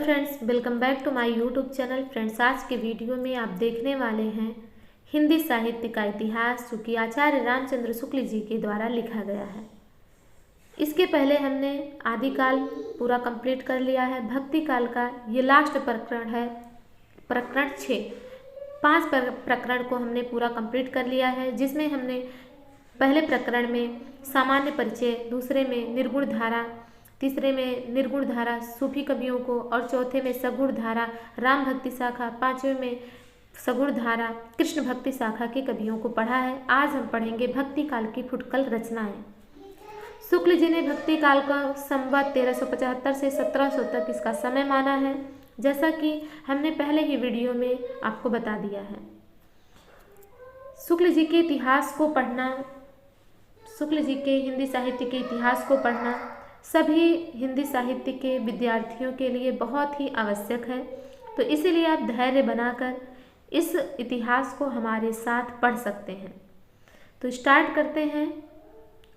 Friends, welcome back to my YouTube channel. Friends, आज के video में आप देखने वाले हैं हिंदी साहित्य का इतिहास, जो कि आचार्य रामचंद्र शुक्ल जी के द्वारा लिखा गया है। इसके पहले हमने आदिकाल पूरा कंप्लीट कर लिया है। भक्ति काल का ये लास्ट प्रकरण है, प्रकरण 6। 5 प्रकरण को हमने पूरा कंप्लीट कर लिया है, जिसमें हमने पहले प्रकरण में सामान्य परिचय, दूसरे में निर्गुण धारा, तीसरे में निर्गुण धारा सूफी कवियों को, और चौथे में सगुण धारा राम भक्ति शाखा, पांचवें में सगुण धारा कृष्ण भक्ति शाखा के कवियों को पढ़ा है। आज हम पढ़ेंगे भक्ति काल की फुटकल रचनाएं। शुक्ल जी ने भक्ति काल का संवत 1375 से 1700 तक इसका समय माना है, जैसा कि हमने पहले ही वीडियो में आपको बता दिया है। शुक्ल जी के इतिहास को पढ़ना, शुक्ल जी के हिंदी साहित्य के इतिहास को पढ़ना सभी हिंदी साहित्य के विद्यार्थियों के लिए बहुत ही आवश्यक है। तो इसीलिए आप धैर्य बनाकर इस इतिहास को हमारे साथ पढ़ सकते हैं। तो स्टार्ट करते हैं।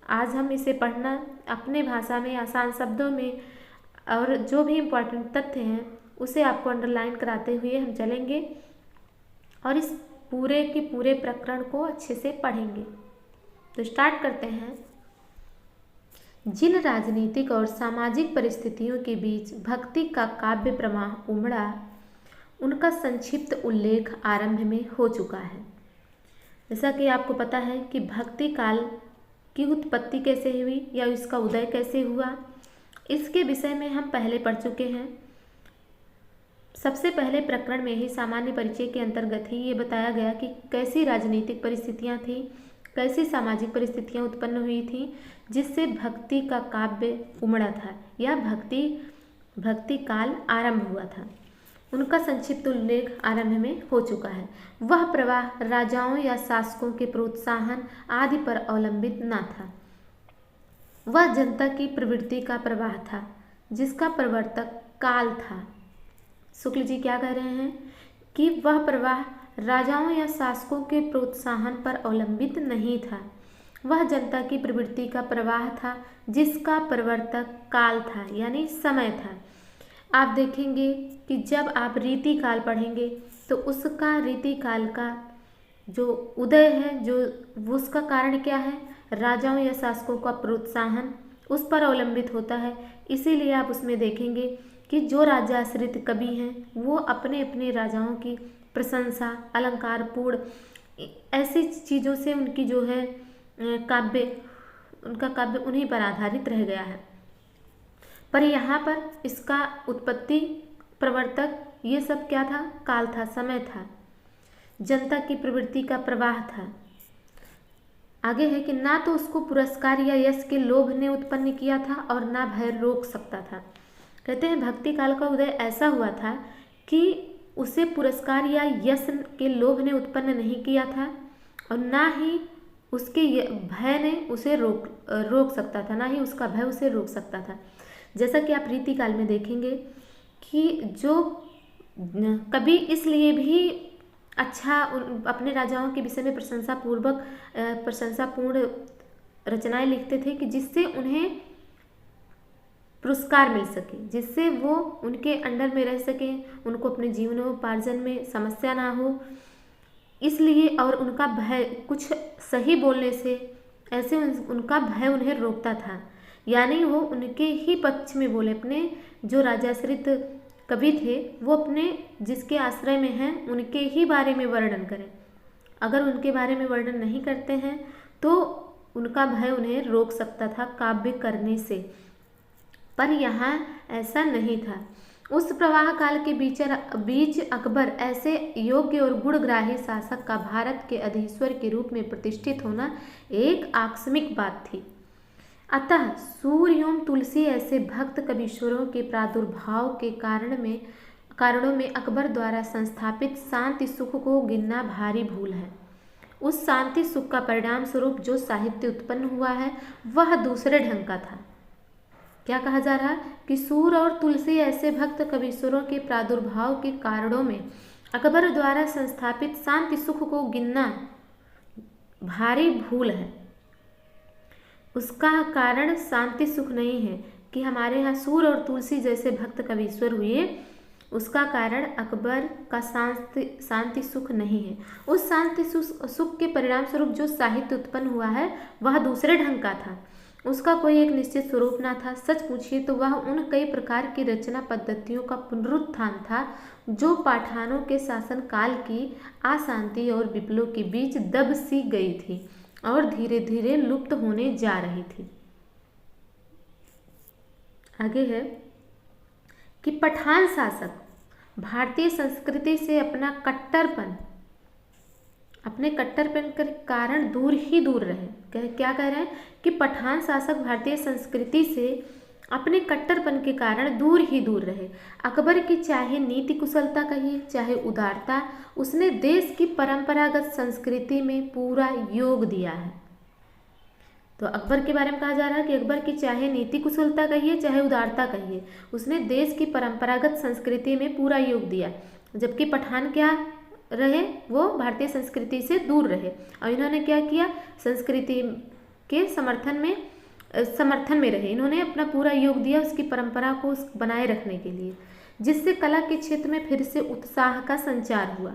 आज हम इसे पढ़ना अपने भाषा में, आसान शब्दों में, और जो भी इम्पोर्टेंट तथ्य हैं उसे आपको अंडरलाइन कराते हुए हम चलेंगे और इस पूरे के पूरे प्रकरण को अच्छे से पढ़ेंगे। तो स्टार्ट करते हैं। जिन राजनीतिक और सामाजिक परिस्थितियों के बीच भक्ति का काव्य प्रवाह उमड़ा, उनका संक्षिप्त उल्लेख आरंभ में हो चुका है। जैसा कि आपको पता है कि भक्ति काल की उत्पत्ति कैसे हुई या इसका उदय कैसे हुआ, इसके विषय में हम पहले पढ़ चुके हैं। सबसे पहले प्रकरण में ही सामान्य परिचय के अंतर्गत ही ये बताया गया कि कैसी राजनीतिक परिस्थितियाँ थीं, कैसी सामाजिक परिस्थितियाँ उत्पन्न हुई थीं, जिससे भक्ति का काव्य उमड़ा था या भक्ति काल आरंभ हुआ था। उनका संक्षिप्त उल्लेख आरंभ में हो चुका है। वह प्रवाह राजाओं या शासकों के प्रोत्साहन आदि पर अवलंबित न था। वह जनता की प्रवृत्ति का प्रवाह था, जिसका प्रवर्तक काल था। शुक्ल जी क्या कह रहे हैं कि वह प्रवाह राजाओं या शासकों के प्रोत्साहन पर अवलंबित नहीं था। वह जनता की प्रवृत्ति का प्रवाह था, जिसका प्रवर्तक काल था, यानी समय था। आप देखेंगे कि जब आप रीति काल पढ़ेंगे तो उसका रीति काल का जो उदय है, जो उसका कारण क्या है, राजाओं या शासकों का प्रोत्साहन उस पर अवलंबित होता है। इसीलिए आप उसमें देखेंगे कि जो राजाश्रित कवि हैं वो अपने अपने राजाओं की प्रशंसा, अलंकारपूर्ण ऐसी चीज़ों से उनकी जो है उनका काव्य उन्हीं पर आधारित रह गया है। पर यहाँ पर इसका उत्पत्ति, प्रवर्तक, ये सब क्या था? काल था, समय था, जनता की प्रवृत्ति का प्रवाह था। आगे है कि ना तो उसको पुरस्कार या यश के लोभ ने उत्पन्न किया था और ना भय रोक सकता था। कहते हैं भक्ति काल का उदय ऐसा हुआ था कि उसे पुरस्कार या यश के लोभ ने उत्पन्न नहीं किया था और ना ही उसके भय ने उसे रोक सकता था, ना ही उसका भय उसे रोक सकता था। जैसा कि आप रीति काल में देखेंगे कि जो कवि इसलिए भी अच्छा अपने राजाओं के विषय में प्रशंसापूर्ण रचनाएं लिखते थे कि जिससे उन्हें पुरस्कार मिल सके, जिससे वो उनके अंडर में रह सके, उनको अपने जीवनोपार्जन में समस्या ना हो। इसलिए और उनका भय, कुछ सही बोलने से ऐसे उनका भय उन्हें रोकता था, यानी वो उनके ही पक्ष में बोले। अपने जो राजाश्रित कवि थे वो अपने जिसके आश्रय में हैं उनके ही बारे में वर्णन करें। अगर उनके बारे में वर्णन नहीं करते हैं तो उनका भय उन्हें रोक सकता था काव्य करने से, पर यहाँ ऐसा नहीं था। उस प्रवाह काल के बीच अकबर ऐसे योग्य और गुणग्राही शासक का भारत के अधीश्वर के रूप में प्रतिष्ठित होना एक आकस्मिक बात थी। अतः सूर्य एवं तुलसी ऐसे भक्त कवीश्वरों के प्रादुर्भाव के कारणों में अकबर द्वारा संस्थापित शांति सुख को गिनना भारी भूल है। उस शांति सुख का परिणाम स्वरूप जो साहित्य उत्पन्न हुआ है वह दूसरे ढंग का था। क्या कहा जा रहा कि सूर्य और तुलसी ऐसे भक्त कवीश्वरों के प्रादुर्भाव के कारणों में अकबर द्वारा संस्थापित शांति सुख को गिनना भारी भूल है। उसका कारण शांति सुख नहीं है कि हमारे यहाँ सूर्य और तुलसी जैसे भक्त कवीश्वर हुए, उसका कारण अकबर का शांति सुख नहीं है। उस शांति सुख के परिणाम स्वरूप जो साहित्य उत्पन्न हुआ है वह दूसरे ढंग का था, उसका कोई एक निश्चित स्वरूप ना था। सच पूछिए तो वह उन कई प्रकार की रचना पद्धतियों का पुनरुत्थान था जो पठानों के शासन काल की अशांति और विप्लव के बीच दब सी गई थी और धीरे धीरे लुप्त होने जा रही थी। आगे है कि पठान शासक भारतीय संस्कृति से अपने कट्टरपन के कारण दूर ही दूर रहे। क्या कह रहे हैं कि पठान शासक भारतीय संस्कृति से अपने कट्टरपन के कारण दूर ही दूर रहे। अकबर की चाहे नीति कुशलता कहिए चाहे उदारता, उसने देश की परंपरागत संस्कृति में पूरा योग दिया है। तो अकबर के बारे में कहा जा रहा है कि अकबर की चाहे नीति कुशलता कहिए चाहे उदारता कहिए, उसने देश की परंपरागत संस्कृति में पूरा योग दिया, जबकि पठान क्या रहे, वो भारतीय संस्कृति से दूर रहे। और इन्होंने क्या किया, संस्कृति के समर्थन में रहे। इन्होंने अपना पूरा योग दिया उसकी परंपरा को बनाए रखने के लिए, जिससे कला के क्षेत्र में फिर से उत्साह का संचार हुआ।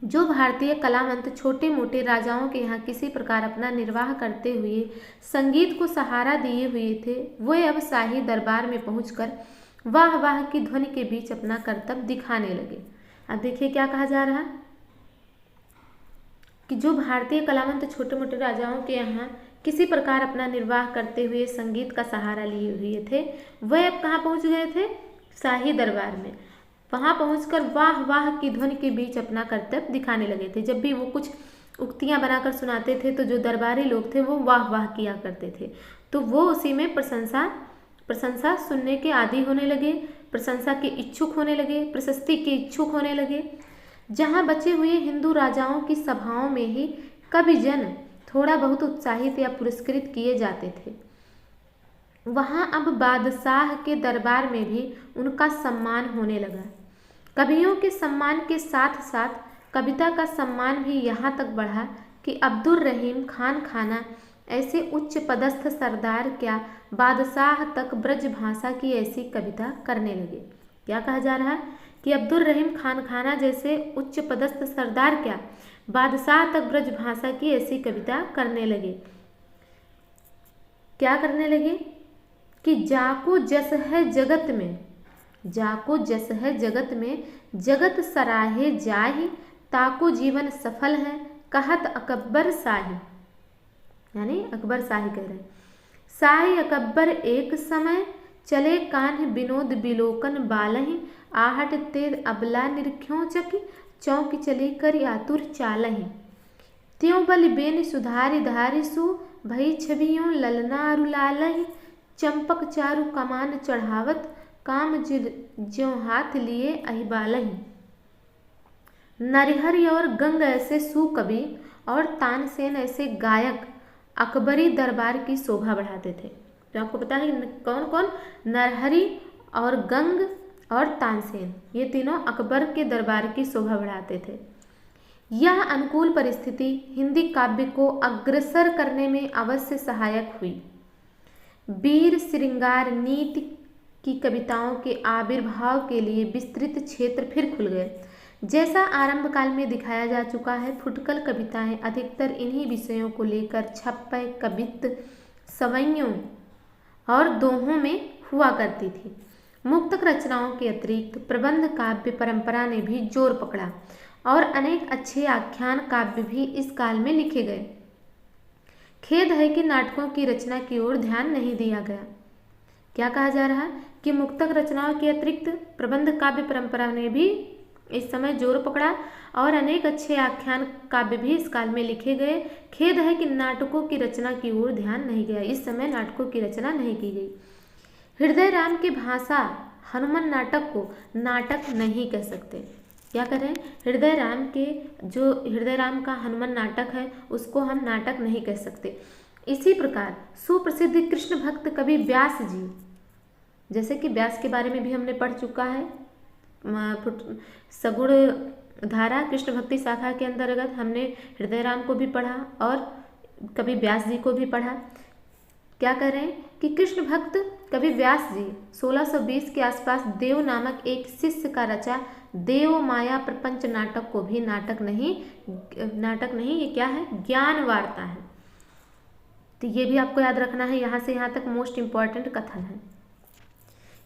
जो भारतीय कलावंत छोटे मोटे राजाओं के यहाँ किसी प्रकार अपना निर्वाह करते हुए संगीत को सहारा दिए हुए थे, वे अब शाही दरबार में पहुंचकर वाह वाह की ध्वनि के बीच अपना कर्तव्य दिखाने लगे। अब देखिए क्या कहा जा रहा है कि जो भारतीय कलावंत छोटे मोटे राजाओं के यहाँ किसी प्रकार अपना निर्वाह करते हुए संगीत का सहारा लिए हुए थे, वह अब कहाँ पहुँच गए थे, शाही दरबार में। वहाँ पहुंचकर वाह वाह की ध्वनि के बीच अपना कर्तव्य दिखाने लगे थे। जब भी वो कुछ उक्तियाँ बनाकर सुनाते थे तो जो दरबारी लोग थे वो वाह वाह किया करते थे, तो वो उसी में प्रशंसा सुनने के आदी होने लगे, प्रशंसा के इच्छुक होने लगे, प्रशस्ति के इच्छुक होने लगे। जहाँ बचे हुए हिंदू राजाओं की सभाओं में ही कवि जन थोड़ा बहुत उत्साहित या पुरस्कृत किए जाते थे, वहाँ अब बादशाह के दरबार में भी उनका सम्मान होने लगा। कवियों के सम्मान के साथ साथ कविता का सम्मान भी यहाँ तक बढ़ा कि अब्दुल रहीम खान खाना ऐसे उच्च पदस्थ सरदार क्या बादशाह तक ब्रज भाषा की ऐसी कविता करने लगे। क्या कहा जा रहा है कि अब्दुल रहीम खान खाना जैसे उच्च पदस्थ सरदार क्या बादशाह तक ब्रज भाषा की ऐसी कविता करने लगे। क्या करने लगे कि जाको जस है जगत में, जाको जस है जगत में, जगत सराहे जाहि, ताको जीवन सफल है, कहत अकबर शाही। यानी अकबर शाही कह रहे हैं। शाही अकबर एक समय, चले कान्ह विनोद बिलोकन बालहि, आहट तेज अबला निरख्यों चकी, चौकी चली कर आतुर चालहि, त्यों बल बेन सुधारि धारि सु, भई छवियों ललना रुलालहि, चंपक चारु कमान चढ़ावत, काम ज्यों हाथ लिए अहिबालहि। नरहरि और गंग ऐसे सुकवि और तानसेन ऐसे गायक अकबरी दरबार की शोभा बढ़ाते थे। तो आपको पता है कौन कौन, नरहरि और गंग और तानसेन, ये तीनों अकबर के दरबार की शोभा बढ़ाते थे। यह अनुकूल परिस्थिति हिंदी काव्य को अग्रसर करने में अवश्य सहायक हुई। वीर श्रृंगार नीति की कविताओं के आविर्भाव के लिए विस्तृत क्षेत्र फिर खुल गए। जैसा आरंभ काल में दिखाया जा चुका है, फुटकल कविताएं अधिकतर इन्हीं विषयों को लेकर छप्पय, कवित्त, सवैयों और दोहों में हुआ करती थी। मुक्तक रचनाओं के अतिरिक्त प्रबंध काव्य परंपरा ने भी जोर पकड़ा और अनेक अच्छे आख्यान काव्य भी इस काल में लिखे गए। खेद है कि नाटकों की रचना की ओर ध्यान नहीं दिया गया। क्या कहा जा रहा है कि मुक्तक रचनाओं के अतिरिक्त प्रबंध काव्य परंपरा ने भी इस समय जोर पकड़ा और अनेक अच्छे आख्यान काव्य भी इस काल में लिखे गए। खेद है कि नाटकों की रचना की ओर ध्यान नहीं गया। इस समय नाटकों की रचना नहीं की गई। हृदय राम की भाषा हनुमान नाटक को नाटक नहीं कह सकते। क्या करें, हृदय राम के जो हृदय राम का हनुमान नाटक है उसको हम नाटक नहीं कह सकते। इसी प्रकार सुप्रसिद्ध कृष्ण भक्त कवि व्यास जी, जैसे कि व्यास के बारे में भी हमने पढ़ चुका है, सगुण धारा कृष्ण भक्ति शाखा के अंतर्गत हमने हृदय राम को भी पढ़ा और कवि व्यास जी को भी पढ़ा। क्या कर रहे हैं कि कृष्ण भक्त कवि व्यास जी 1620 के आसपास देव नामक एक शिष्य का रचा देव माया प्रपंच नाटक को भी नाटक नहीं ये क्या है, ज्ञान वार्ता है। तो ये भी आपको याद रखना है, यहाँ से यहाँ तक मोस्ट इम्पॉर्टेंट कथन है।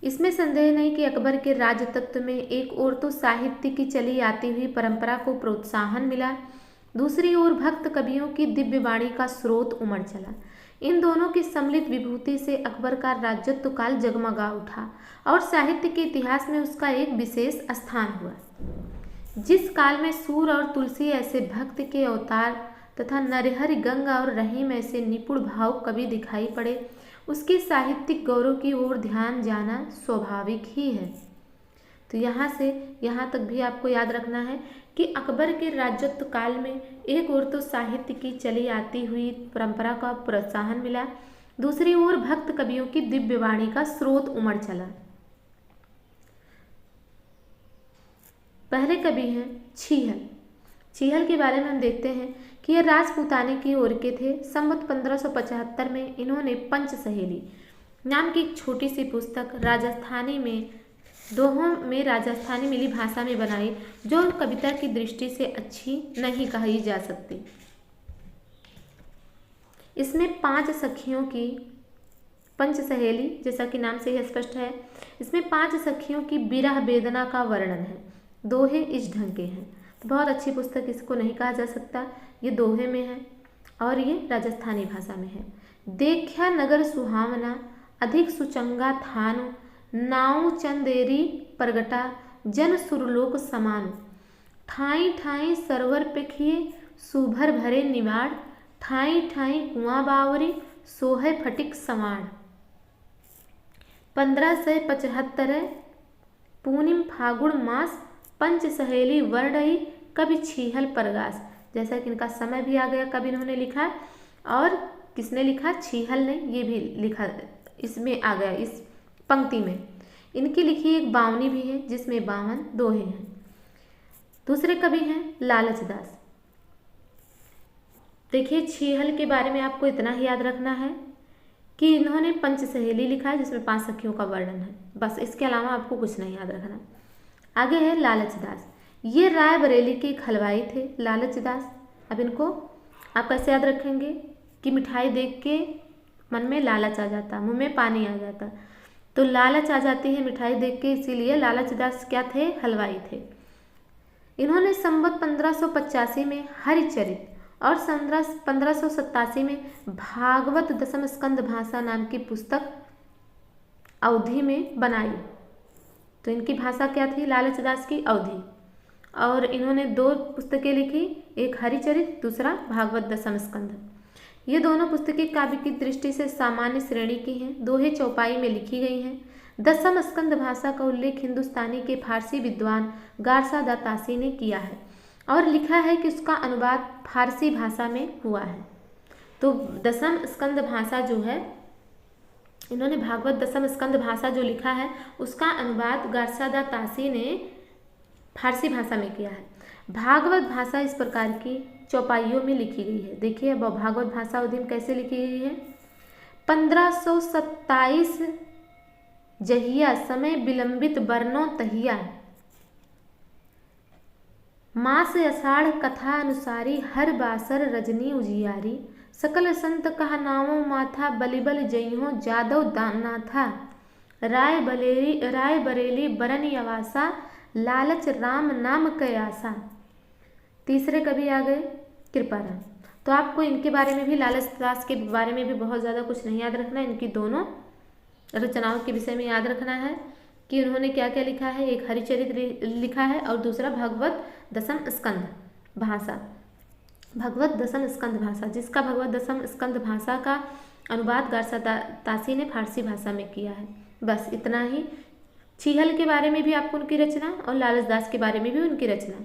इसमें संदेह नहीं कि अकबर के राजतत्व में एक ओर तो साहित्य की चली आती हुई परंपरा को प्रोत्साहन मिला, दूसरी ओर भक्त कवियों की दिव्य वाणी का स्रोत उमड़ चला। इन दोनों की सम्मिलित विभूति से अकबर का राजत्व काल जगमगा उठा और साहित्य के इतिहास में उसका एक विशेष स्थान हुआ। जिस काल में सूर और तुलसी ऐसे भक्त के अवतार तथा नरहरि गंगा और रहीम ऐसे निपुण भाव कवि दिखाई पड़े, उसके साहित्यिक गौरव की ओर ध्यान जाना स्वाभाविक ही है। तो यहाँ से यहाँ तक भी आपको याद रखना है कि अकबर के राजत्व काल में एक ओर तो साहित्य की चली आती हुई परंपरा का प्रोत्साहन मिला, दूसरी ओर भक्त कवियों की दिव्य वाणी का स्रोत उमड़ चला। पहले कवि हैं छीहल। छीहल के बारे में हम देखते हैं कि ये राजपूताने की ओर के थे। संवत 1575 में इन्होंने पंच सहेली नाम की एक छोटी सी पुस्तक राजस्थानी मिली भाषा में बनाई, जो कविता की दृष्टि से अच्छी नहीं कही जा सकती। इसमें 5 सखियों की पंच सहेली, जैसा कि नाम से ही स्पष्ट है, इसमें 5 सखियों की विरह वेदना का वर्णन है। दोहे इस ढंग के हैं। तो बहुत अच्छी पुस्तक, इसको नहीं कहा जा सकता, ये दोहे में है और ये राजस्थानी भाषा में है। देखा नगर सुहावना अधिक सुचंगा थानु, नाउ चंदेरी परगटा जन सुरलोक समान, ठाई ठाई सरवर पेखिए सुभर भरे निवाड़, ठाई ठाई कुआं बावरी सोहे फटिक सवाड़। 1575 पूर्णिम फागुन मास पंच सहेली वर्णई कवि छीहल परगास। जैसा कि इनका समय भी आ गया कब इन्होंने लिखा, और किसने लिखा, छीहल ने, ये भी लिखा इसमें आ गया इस पंक्ति में। इनकी लिखी एक बावनी भी है जिसमें 52 दोहे हैं। दूसरे कवि हैं लालच दास। देखिए छीहल के बारे में आपको इतना ही याद रखना है कि इन्होंने पंच सहेली लिखा है जिसमें 5 सखियों का वर्णन है, बस। इसके अलावा आपको कुछ नहीं याद रखना। आगे है लालच दास। ये रायबरेली के एक हलवाई थे लालच दास। अब इनको आप कैसे याद रखेंगे कि मिठाई देख के मन में लालच आ जाता, मुंह में पानी आ जाता, तो लालच आ जाती है मिठाई देख के, इसीलिए लालच दास क्या थे, हलवाई थे। इन्होंने संवत 1585 में हरिचरित और 1587 में भागवत दशम स्कंद भाषा नाम की पुस्तक अवधि में बनाई। तो इनकी भाषा क्या थी लालच दास की, अवधि। और इन्होंने 2 पुस्तकें लिखी, एक हरिचरित, दूसरा भागवत दशम स्कंद। ये दोनों पुस्तकें काव्य की दृष्टि से सामान्य श्रेणी की हैं, दोहे चौपाई में लिखी गई हैं। दशम स्कंद भाषा का उल्लेख हिंदुस्तानी के फारसी विद्वान गारसा दातासी ने किया है और लिखा है कि उसका अनुवाद फारसी भाषा में हुआ है। तो दशम स्कंद भाषा जो है, इन्होंने भागवत दशम स्कंद भाषा जो लिखा है उसका अनुवाद गारसा दातासी ने फारसी भाषा में किया है। भागवत भाषा इस प्रकार की चौपाइयों में लिखी गई है। देखिए अब भागवत भाषा उदिम कैसे लिखी गई है। 1527 जहिया समय विलंबित बरनो तहिया, मास अषाढ़ कथा अनुसारी हर बासर रजनी उजियारी, सकल संत कहा नामो माथा बलिबल जइहो जादव नाथा, राय बरेली बरन यवासा लालच राम नाम कयासा। तीसरे कवि आ गए कृपाराम। तो आपको इनके बारे में भी, लालच दास के बारे में भी बहुत ज़्यादा कुछ नहीं याद रखना है। इनकी दोनों रचनाओं के विषय में याद रखना है कि उन्होंने क्या क्या लिखा है। एक हरिचरित लिखा है और दूसरा भागवत दशम स्कंद भाषा, भगवत दशम स्कंद भाषा, जिसका भगवत दशम स्कंद भाषा का अनुवाद गारसा दातासी ने फारसी भाषा में किया है। बस इतना ही। छीहल के बारे में भी आपको उनकी रचना और लालच दास के बारे में भी उनकी रचना।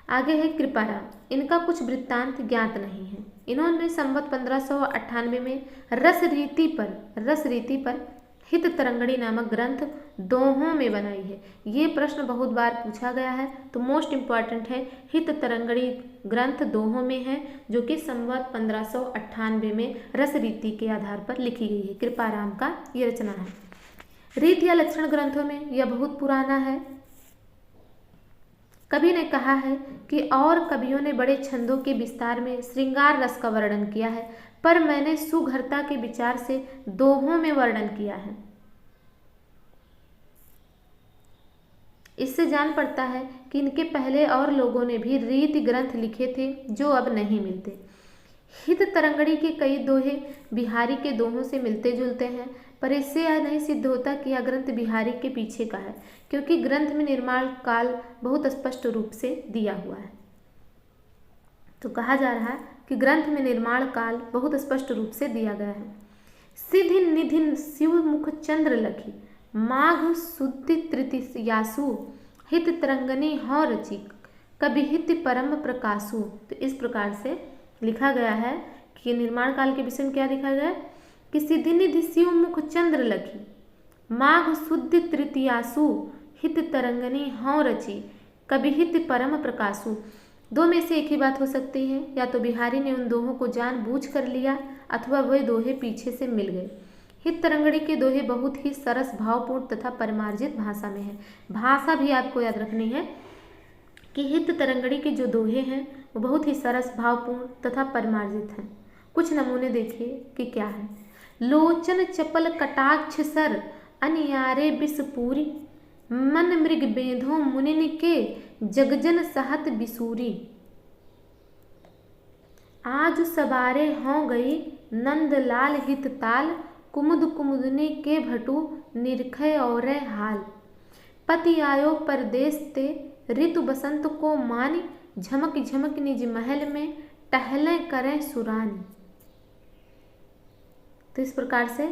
आगे है कृपाराम। इनका कुछ वृत्तांत ज्ञात नहीं है। इन्होंने संवत 1598 में रस रीति पर हित तरंगणी नामक ग्रंथ दोहों में बनाई है। ये प्रश्न बहुत बार पूछा गया है, तो मोस्ट इम्पॉर्टेंट है। हित तरंगणी ग्रंथ दोहों में है, जो कि संवत 1598 में रस रीति के आधार पर लिखी गई है। कृपाराम का ये रचना है। रीत या लक्षण ग्रंथों में यह बहुत पुराना है। कवि ने कहा है कि और कवियों ने बड़े छंदों के विस्तार में श्रृंगार रस का वर्णन किया है, पर मैंने सुघरता के विचार से दोहों में वर्णन किया है। इससे जान पड़ता है कि इनके पहले और लोगों ने भी रीति ग्रंथ लिखे थे, जो अब नहीं मिलते। हित तरंगणी के कई दोहे बिहारी के दोहों से मिलते जुलते हैं, पर इससे यह नहीं सिद्ध होता कि यह ग्रंथ बिहारी के पीछे का है, क्योंकि ग्रंथ में निर्माण काल बहुत स्पष्ट रूप से दिया हुआ है। तो कहा जा रहा है कि ग्रंथ में निर्माण काल बहुत स्पष्ट रूप से दिया गया है। सिधि निधिन शिव मुख चंद्र लखी, माघ शुद्धि तृतीयासु, हित तरंगनी हौ रची, कभी हित परम प्रकाशु। तो इस प्रकार से लिखा गया है कि निर्माण काल के विषय में क्या लिखा गया है कि सिद्धि निधि शिव मुख चंद्र लखी, माघ शुद्धि तृतीयासु, हित तरंगनी हौ रची, कभी हित परम प्रकाशु। दो में से एक ही बात हो सकती है, या तो बिहारी ने उन दोहों को जानबूझ कर लिया अथवा वे दोहे पीछे से मिल गए। हित तरंगणी के दोहे बहुत ही सरस, भावपूर्ण तथा परिमार्जित भाषा में है। भाषा भी आपको याद रखनी है कि हित तरंगणी के जो दोहे हैं वो बहुत ही सरस, भावपूर्ण तथा परिमार्जित हैं। कुछ नमूने देखिए कि क्या है। लोचन चपल कटाक्ष सर, अनियारे बिसपूरी, मन मृग बेधो मुनिन के, जगजन सहत बिसूरी। आज सवारे हों गई नंदलाल हित ताल, कुमुद कुमुदनी के भटू निरखय और हाल। पति आयो परदेश ते, ऋतु बसंत को मानी, झमक झमक निज महल में, टहले करें सुरानी। तो इस प्रकार से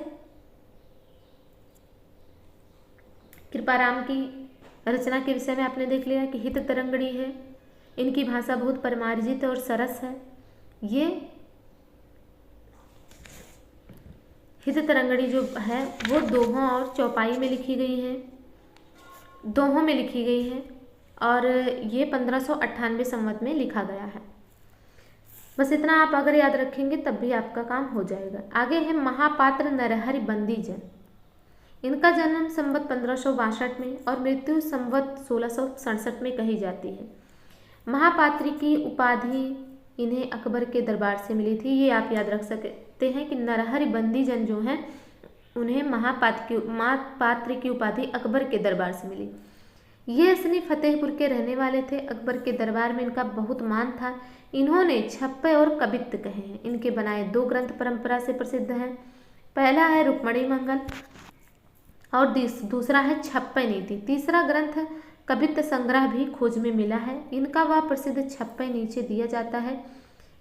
कृपाराम की रचना के विषय में आपने देख लिया कि हित तरंगणी है, इनकी भाषा बहुत परिमार्जित और सरस है। ये हित तरंगणी जो है वो दोहों और चौपाई में लिखी गई है, दोहों में लिखी गई है, और ये 1598 संवत में लिखा गया है। बस इतना आप अगर याद रखेंगे तब भी आपका काम हो जाएगा। आगे है महापात्र नरहरि बंदीजन। इनका जन्म संवत 1562 में और मृत्यु संवत 1667 में कही जाती है। महापात्री की उपाधि इन्हें अकबर के दरबार से मिली थी। ये आप याद रख सकते हैं कि नरहरि बंदीजन जो हैं उन्हें महापात्र की उपाधि अकबर के दरबार से मिली। ये असली फतेहपुर के रहने वाले थे। अकबर के दरबार में इनका बहुत मान था। इन्होंने छप्पे और कवित्त कहे हैं। इनके बनाए दो ग्रंथ परंपरा से प्रसिद्ध हैं। पहला है रुक्मणी मंगल और दूसरा है छप्पे नीति। तीसरा ग्रंथ कवित्त संग्रह भी खोज में मिला है। इनका वह प्रसिद्ध छप्पे नीचे दिया जाता है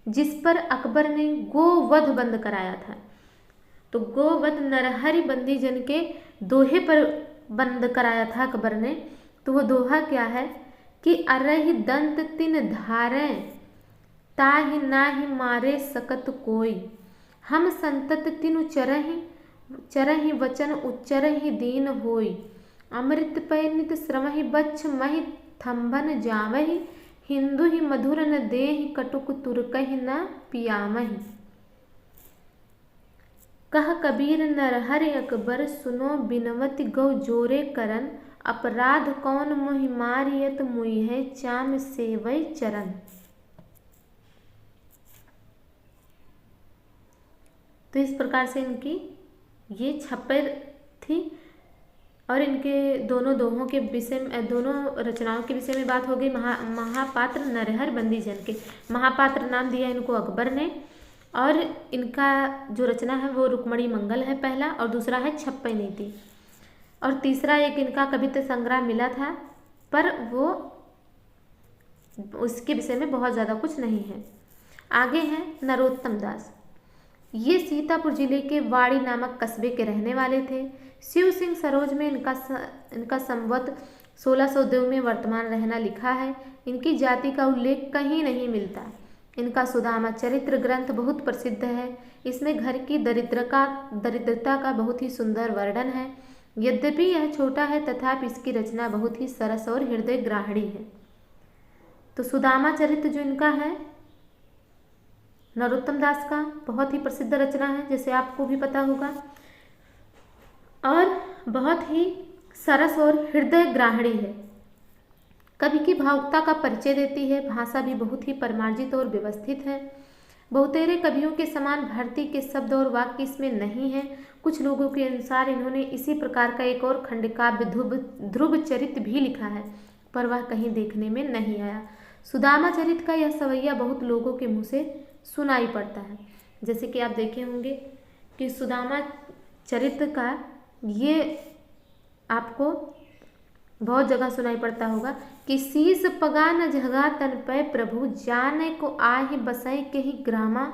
जिस पर अकबर ने गोवध बंद कराया था। तो गोवध नरहरि बंदीजन के दोहे पर बंद कराया था अकबर ने। तो वो दोहा क्या है कि अरहि दंत तिन धारें, ताहि नाहि मारे सकत कोई, हम संतत तिनु चरहि वचन उच्चरहि दीन होई, अमृत पय नित श्रमहि बच्छ महि थम्बन जावहि, हिंदु ही मधुर न देहि कटुक तुरकहि न पियामहि। कह कबीर नरहरि अकबर, सुनो बिनवति गौ जोरे करन, अपराध कौन मोहि मारियत मुई है चाम सेवै चरण। तो इस प्रकार से इनकी ये छप्पर थी। और इनके दोनों दोहों के विषय में, दोनों रचनाओं के विषय में बात हो गई। महापात्र नरहरि बंदीजन के महापात्र नाम दिया इनको अकबर ने। और इनका जो रचना है वो रुक्मणी मंगल है पहला, और दूसरा है छप्पे नीति, और तीसरा एक इनका कवित्त संग्रह मिला था, पर वो उसके विषय में बहुत ज़्यादा कुछ नहीं है। आगे हैं नरोत्तम दास। ये सीतापुर जिले के वाड़ी नामक कस्बे के रहने वाले थे। शिव सिंह सरोज में इनका संवत 1602 में वर्तमान रहना लिखा है। इनकी जाति का उल्लेख कहीं नहीं मिलता। इनका सुदामा चरित्र ग्रंथ बहुत प्रसिद्ध है। इसमें घर की दरिद्रता का बहुत ही सुंदर वर्णन है। यद्यपि यह छोटा है तथापि इसकी रचना बहुत ही सरस और हृदय ग्राहिणी है। तो सुदामा चरित्र जो इनका है नरोत्तम दास का, बहुत ही प्रसिद्ध रचना है, जैसे आपको भी पता होगा, और बहुत ही सरस और हृदय ग्राहिणी है। कवि की भावुकता का परिचय देती है। भाषा भी बहुत ही परिमार्जित और व्यवस्थित है। बहुतेरे कवियों के समान भारती के शब्द और वाक्य इसमें नहीं है। कुछ लोगों के अनुसार इन्होंने इसी प्रकार का एक और खंडकाव्य ध्रुव चरित्र भी लिखा है, पर वह कहीं देखने में नहीं आया। सुदामा चरित्र का यह सवैया बहुत लोगों के मुँह से सुनाई पड़ता है। जैसे कि आप देखे होंगे कि सुदामा चरित्र का ये आपको बहुत जगह सुनाई पड़ता होगा कि शीस पगा न झगा तन पै प्रभु जाने को आहि बसई के ही ग्रामा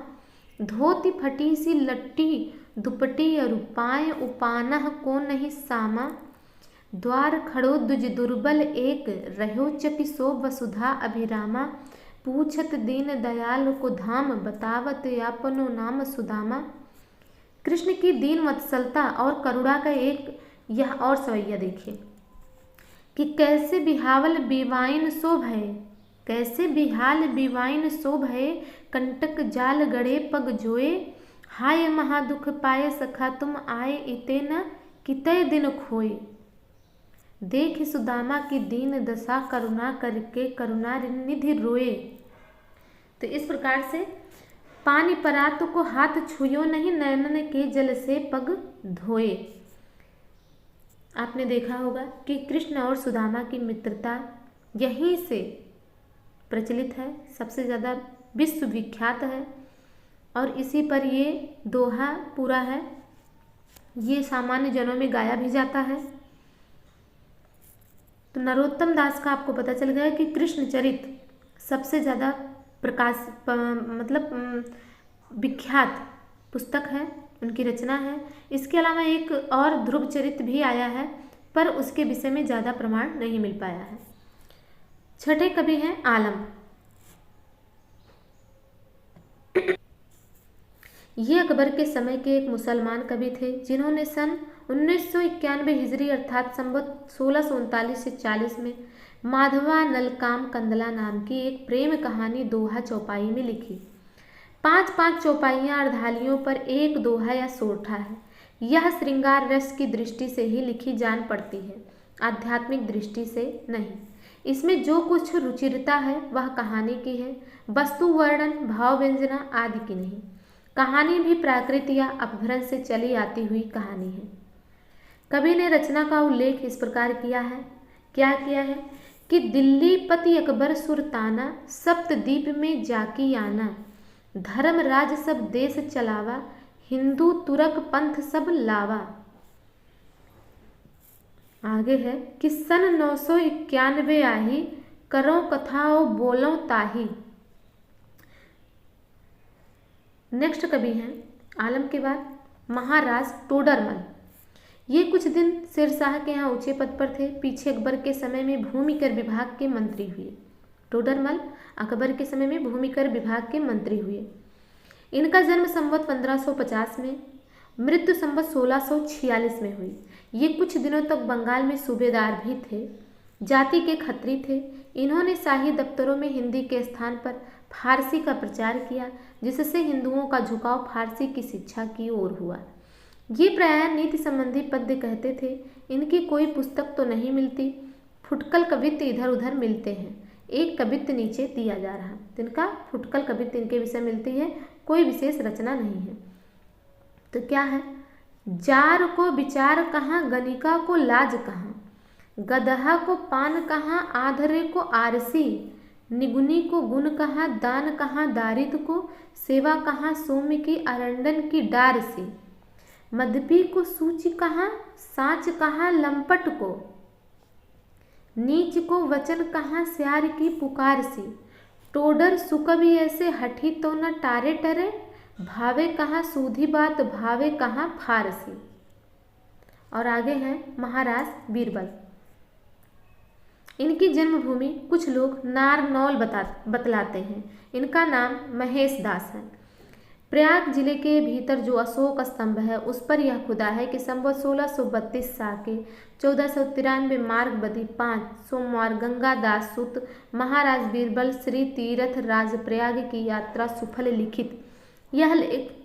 धोती फटी सी लट्टी दुपटी अरुपाए उपानह को नहीं सामा द्वार खड़ो दुज दुर्बल एक रहो चपि सो वसुधा अभिरामा पूछत दीन दयाल को धाम बतावत अपनो नाम सुदामा। कृष्ण की दीन वत्सलता और करुणा का एक यह और सवैया देखिए कि कैसे बिहावल बिवाइन शोभ है, कैसे बिहाल बिवाइन शोभ है, कंटक जाल गड़े पग जोए, हाय महादुख पाए सखा तुम आए इते न कितने दिन खोए। देख सुदामा की दीन दशा करुणा करके करुणा निधि रोए। तो इस प्रकार से पानी परात को हाथ छुयो नहीं, नयनन के जल से पग धोए। आपने देखा होगा कि कृष्ण और सुदामा की मित्रता यहीं से प्रचलित है, सबसे ज़्यादा विश्वविख्यात है, और इसी पर ये दोहा पूरा है। ये सामान्य जनों में गाया भी जाता है। तो नरोत्तम दास का आपको पता चल गया कि कृष्ण चरित्र सबसे ज़्यादा विख्यात पुस्तक है, उनकी रचना है। इसके अलावा एक और ध्रुव चरित्र भी आया है, पर उसके विषय में ज़्यादा प्रमाण नहीं मिल पाया है। छठे कवि हैं आलम। ये अकबर के समय के एक मुसलमान कवि थे, जिन्होंने सन 1991 हिजरी अर्थात संवत 1639 से 40 में माधवा नलकाम कंदला नाम की एक प्रेम कहानी दोहा चौपाई में लिखी। 5-5 चौपाइयाँ अर्धालियों पर एक दोहा या सोठा है। यह श्रृंगार रस की दृष्टि से ही लिखी जान पड़ती है, आध्यात्मिक दृष्टि से नहीं। इसमें जो कुछ रुचिरता है वह कहानी की है, वस्तु वर्णन भाव व्यंजना आदि की नहीं। कहानी भी प्राकृत या अपभ्रंश से चली आती हुई कहानी है। कवि ने रचना का उल्लेख इस प्रकार किया है, क्या किया है कि दिल्ली पति अकबर सुरताना, सप्तद्वीप में जाकी आना, धर्मराज सब देश चलावा, हिंदू तुरक पंथ सब लावा। आगे है कि सन 991 आही, करो कथाओ बोलो ताही। नेक्स्ट कवि हैं आलम के बाद महाराज टोडरमल। ये कुछ दिन शेरशाह के यहाँ ऊंचे पद पर थे। पीछे अकबर के समय में भूमिकर विभाग के मंत्री हुए। टोडरमल अकबर के समय में भूमिकर विभाग के मंत्री हुए। इनका जन्म संवत 1550 में, मृत्यु संवत 1646 में हुई। ये कुछ दिनों तक बंगाल में सूबेदार भी थे। जाति के खत्री थे। इन्होंने शाही दफ्तरों में हिंदी के स्थान पर फारसी का प्रचार किया, जिससे हिंदुओं का झुकाव फारसी की शिक्षा की ओर हुआ। ये प्रायः नीति संबंधी पद्य कहते थे। इनकी कोई पुस्तक तो नहीं मिलती, फुटकल कवित्त इधर उधर मिलते हैं। एक कवित्त नीचे दिया जा रहा, इनका फुटकल कवित्त इनके विषय मिलती है, कोई विशेष रचना नहीं है। तो क्या है? जार को विचार कहाँ, गणिका को लाज कहाँ, गदहा को पान कहाँ, आधरे को आरसी, निगुनी को गुण कहाँ, दान कहाँ, दारिद को सेवा कहाँ, सौम्य की अरंडन की डार सी, मदपी को सूच कहाँ, साँच कहाँ, लंपट को नीच को वचन कहाँ, स्यार की पुकार सी, टोडर सुकवि ऐसे हठी तो न टारे टरे, भावे कहाँ सूधी बात, भावे कहाँ फारसी। और आगे है महाराज बीरबल। इनकी जन्मभूमि कुछ लोग नारनौल बतलाते हैं। इनका नाम महेश दास है। प्रयाग जिले के भीतर जो अशोक स्तंभ है उस पर यह खुदा है कि संवत 1632 साके 1493 मार्ग बदी 5 सोमवार गंगादास सुत महाराज बीरबल श्री तीर्थ राज प्रयाग की यात्रा सुफल लिखित। यह लेख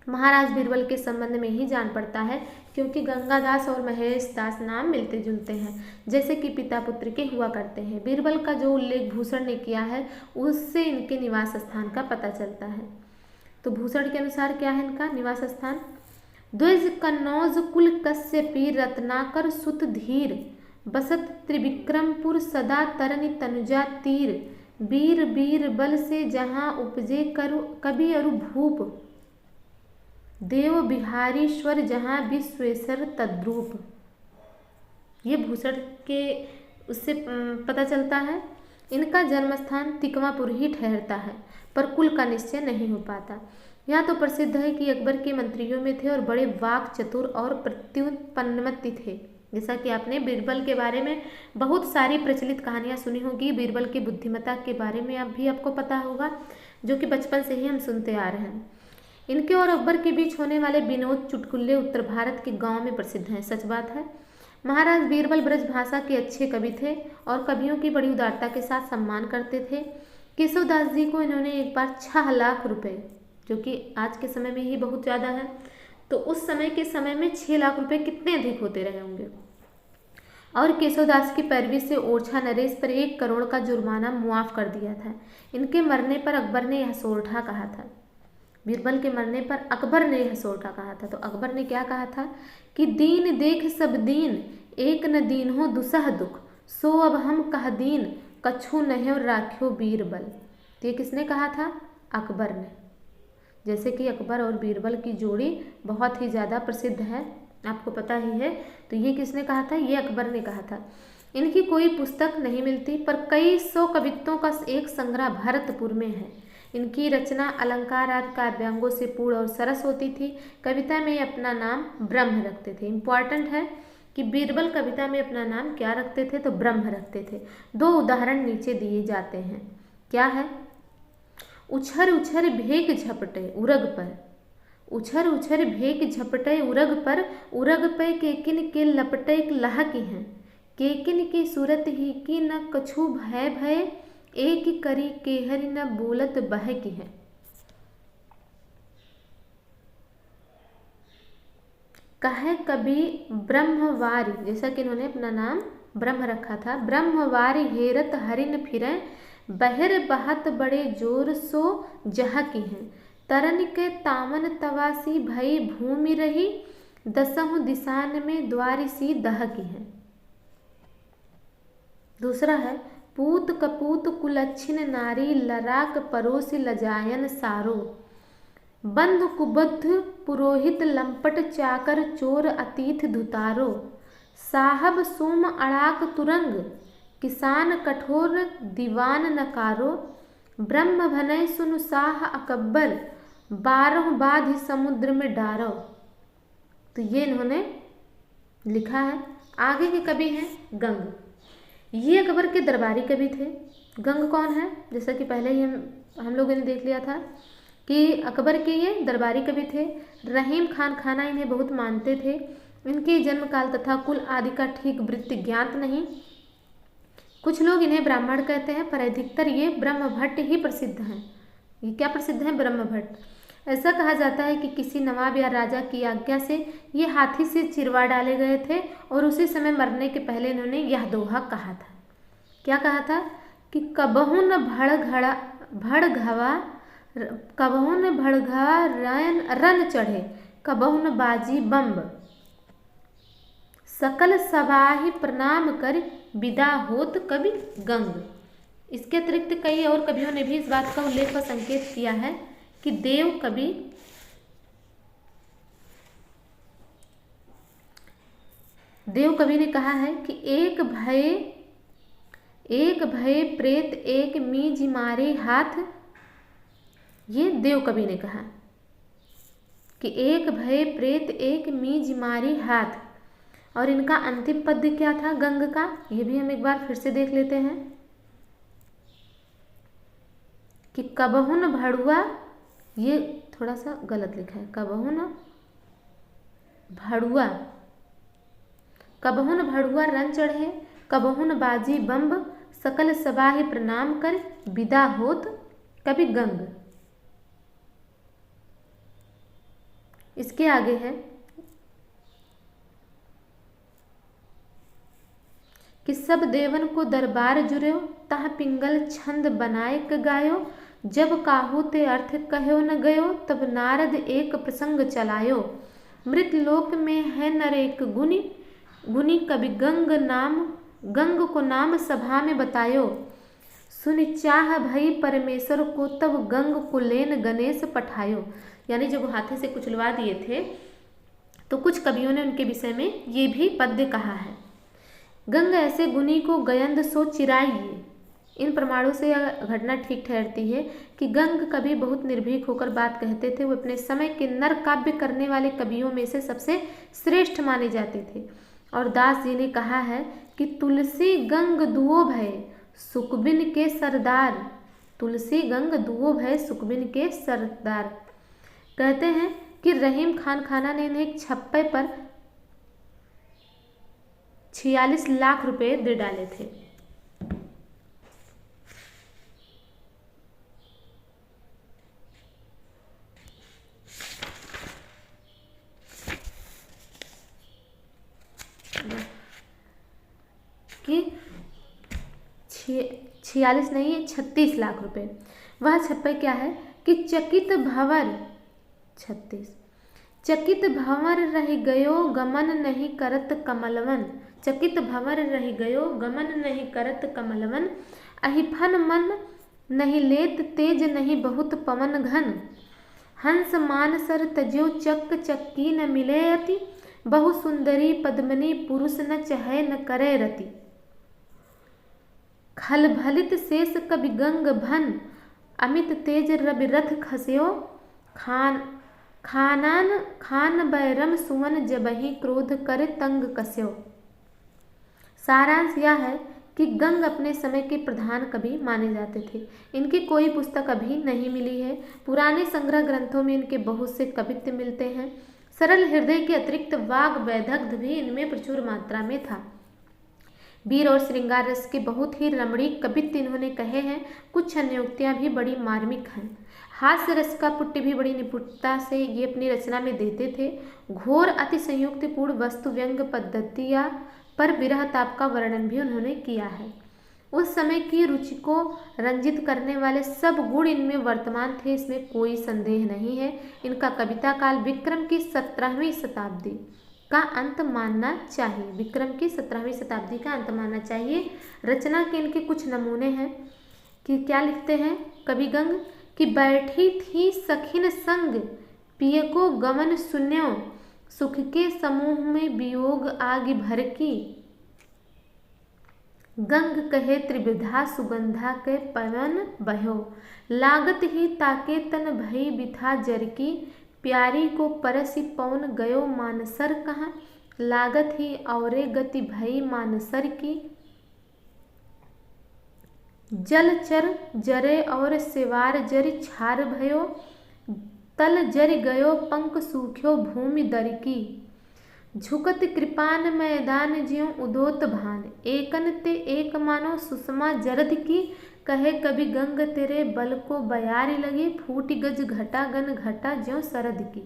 महाराज बीरबल के संबंध में ही जान पड़ता है, क्योंकि गंगादास और महेश दास नाम मिलते जुलते हैं, जैसे कि पिता पुत्र के हुआ करते हैं। बीरबल का जो उल्लेख भूषण ने किया है उससे इनके निवास स्थान का पता चलता है। तो भूषण के अनुसार क्या है इनका निवास स्थान? द्विज कन्नौज कुल कश्यपी रत्नाकर सुत धीर बसत त्रिविक्रमपुर सदा तरनि तनुजा तीर बीर बीर बल से जहाँ उपजे करु कवि अरु भूप देव बिहारीश्वर जहाँ विश्वेश्वर तद्रूप। ये भूषण के उससे पता चलता है। इनका जन्म स्थान तिकमापुर ही ठहरता है, पर कुल का निश्चय नहीं हो पाता। यह तो प्रसिद्ध है कि अकबर के मंत्रियों में थे और बड़े वाक चतुर और प्रत्युत्पन्नमति थे। जैसा कि आपने बीरबल के बारे में बहुत सारी प्रचलित कहानियाँ सुनी होगी। बीरबल की बुद्धिमत्ता के बारे में आपको पता होगा, जो कि बचपन से ही हम सुनते आ रहे हैं। इनके और अकबर के बीच होने वाले विनोद चुटकुल्ले उत्तर भारत के गाँव में प्रसिद्ध हैं। सच बात है। महाराज बीरबल ब्रज भाषा के अच्छे कवि थे और कवियों की बड़ी उदारता के साथ सम्मान करते थे। केशवदास जी को इन्होंने एक बार 6 लाख रुपए, जो कि आज के समय में ही बहुत ज़्यादा है, तो उस समय के समय में 6 लाख रुपए कितने अधिक होते रहे होंगे। और केशवदास की पैरवी से ओरछा नरेश पर 1 करोड़ का जुर्माना मुआफ कर दिया था। इनके मरने पर अकबर ने यह सोरठा कहा था। बीरबल के मरने पर अकबर ने यह सोरठा कहा था। तो अकबर ने क्या कहा था कि दीन देख सब दीन एक न दीन हो दुसह दुख सो अब हम कह दीन कछु नहीं और राख्यो बीरबल। तो ये किसने कहा था? अकबर ने। जैसे कि अकबर और बीरबल की जोड़ी बहुत ही ज़्यादा प्रसिद्ध है, आपको पता ही है। तो ये किसने कहा था? ये अकबर ने कहा था। इनकी कोई पुस्तक नहीं मिलती, पर कई 100 कवित्वों का एक संग्रह भरतपुर में है। इनकी रचना अलंकार आदि काव्यांगों से पूर्ण और सरस होती थी। कविता में अपना नाम ब्रह्म रखते थे। इम्पॉर्टेंट है कि बीरबल कविता में अपना नाम क्या रखते थे? तो ब्रह्म रखते थे। 2 उदाहरण नीचे दिए जाते हैं। क्या है? उछर उछर भेक झपटे उरग पर, उछर उछर भेक झपटे उरग पर, उरग पे केकिन के लपटे लह की हैं, केकिन की सूरत ही की न कछु भय भय, एक करी केहरी न बोलत बह की है। कहे कभी ब्रह्मवारी, जैसा कि इन्होंने अपना नाम ब्रह्म रखा था। ब्रह्मवारी हेरत हरिन फिरे बहर बहत बड़े जोर सो जह की हैं, तरन के तामन तवासी भई भूमि रही, दसहु दिसान में द्वारी सी दह की है। दूसरा है पूत कपूत कुलच्छिन नारी लराक परोसी लजायन सारो, बंधु कुबद्ध पुरोहित लंपट चाकर चोर अतीथ धुतारो, साहब सोम अड़ाक तुरंग किसान कठोर दीवान नकारो, ब्रह्म भनय सुनु साह अकबर 12 बाधि समुद्र में डारो। तो ये इन्होंने लिखा है। आगे के कवि हैं गंग। ये अकबर के दरबारी कवि थे। गंग कौन है? जैसा कि पहले ही हम लोगों ने देख लिया था कि अकबर के ये दरबारी कवि थे। रहीम खान खाना इन्हें बहुत मानते थे। इनके जन्म काल तथा कुल आदि का ठीक वृत्त ज्ञात नहीं। कुछ लोग इन्हें ब्राह्मण कहते हैं, पर अधिकतर ये ब्रह्मभट्ट ही प्रसिद्ध हैं। ये क्या प्रसिद्ध हैं? ब्रह्मभट्ट। ऐसा कहा जाता है कि किसी नवाब या राजा की आज्ञा से ये हाथी से चिरवा डाले गए थे और उसी समय मरने के पहले इन्होंने यह दोहा कहा था। क्या कहा था? कि कबहु न भड़घवा रन चढ़े, कबहु न बाजी बम्ब, सकल सबाहि प्रणाम कर विदा होत कवि गंग। इसके अतिरिक्त कई और कवियों ने भी इस बात का उल्लेख व संकेत किया है कि देव कवि ने कहा है कि एक भय प्रेत एक मीज मारे हाथ। ये देव कवि ने कहा कि एक भय प्रेत एक मीज मारे हाथ, और इनका अंतिम पद्य क्या था गंग का, ये भी हम एक बार फिर से देख लेते हैं कि कबहुन भड़ुआ, ये थोड़ा सा गलत लिखा है, कबहुन भड़ुआ रन चढ़े, कबहुन बाजी बम्ब, सकल सबाहि प्रणाम कर, विदा होत कभी गंग। इसके आगे है कि सब देवन को दरबार जुर्यो, तह पिंगल छंद बनाए क गायो, जब काहू ते अर्थ कहो न गयो, तब नारद एक प्रसंग चलायो, मृत लोक में है नरेक गुनी, गुनी कवि गंग को नाम सभा में बतायो, सुन चाह भई परमेश्वर को, तब गंग को लेन गणेश पठायो। यानी जब वो हाथी से कुचलवा दिए थे तो कुछ कवियों ने उनके विषय में ये भी पद्य कहा है। गंग ऐसे गुनी को गयंद सो चिराइए। इन प्रमाणों से यह घटना ठीक ठहरती है कि गंग कवि बहुत निर्भीक होकर बात कहते थे। वो अपने समय के नर काव्य करने वाले कवियों में से सबसे श्रेष्ठ माने जाते थे। और दास जी ने कहा है कि तुलसी गंग दुओ भय सुकबिन के सरदार, तुलसी गंग दुओ भय सुकबिन के सरदार। कहते हैं कि रहीम खान खाना ने इन्हें एक छप्पे पर 46 लाख रुपए दे डाले थे। कि 46 नहीं है 36 लाख रुपए। वह छप्पे क्या है कि चकित भंवर 36 चकित भंवर रह गयो गमन नहीं करत कमलवन, चकित भंवर रह गयो गमन नहीं करत कमलवन, अहिफन मन नहीं लेत तेज नहीं बहुत पवन घन, हंस मान सर तज्यो चक चक्की न मिले अति, बहु सुंदरी पद्मनी पुरुष न चहे न करे रति, खल भलित शेष कवि गंग भन, अमित तेज रवि रथ खस्यो, खान बैरम सुवन जबहि क्रोध कर तंग कस्यो। सारांश यह है कि गंग अपने समय के प्रधान कवि माने जाते थे। इनकी कोई पुस्तक अभी नहीं मिली है। पुराने संग्रह ग्रंथों में इनके बहुत से कवित्व मिलते हैं। सरल हृदय के अतिरिक्त वाग वैदग्ध भी इनमें प्रचुर मात्रा में था। वीर और श्रृंगार रस के बहुत ही रमणीक कवित्व इन्होंने कहे हैं। कुछ अन्योक्तियाँ भी बड़ी मार्मिक हैं। हास्य रस का पुट्ट भी बड़ी निपुणता से ये अपनी रचना में देते थे। घोर अति संयुक्तिपूर्ण वस्तु व्यंग पद्धतियाँ पर विरह ताप का वर्णन भी उन्होंने किया है। उस समय की रुचि को रंजित करने वाले सब गुण इनमें वर्तमान थे, इसमें कोई संदेह नहीं है। इनका कविता काल विक्रम की 17वीं शताब्दी का अंत मानना चाहिए। विक्रम की 17वीं शताब्दी का अंत मानना चाहिए। रचना के इनके कुछ नमूने हैं कि क्या लिखते हैं कवि गंग कि बैठी थी सखिन संग पिय को गमन सुन्यो, सुख के समूह में वियोग आग भर की, गंग कहे त्रिविधा सुगंधा के पवन बहो, लागत ही ताके तन भई बिथा जर की, प्यारी को परसि पौन गयो मानसर कहाँ, लागत ही औरे गति भई मानसर की, जल चर जरे और सिवार जरि छार भयो, तल जरि गयो पंख सूख्यो भूमि दर की, झुकत कृपान मैदान ज्यों उदोत भान, एकन ते एक मानो सुषमा जरद की, कहे कवि गंग तेरे बल को बयारी लगे, फूट गज घटा गन घटा ज्यों सरद की,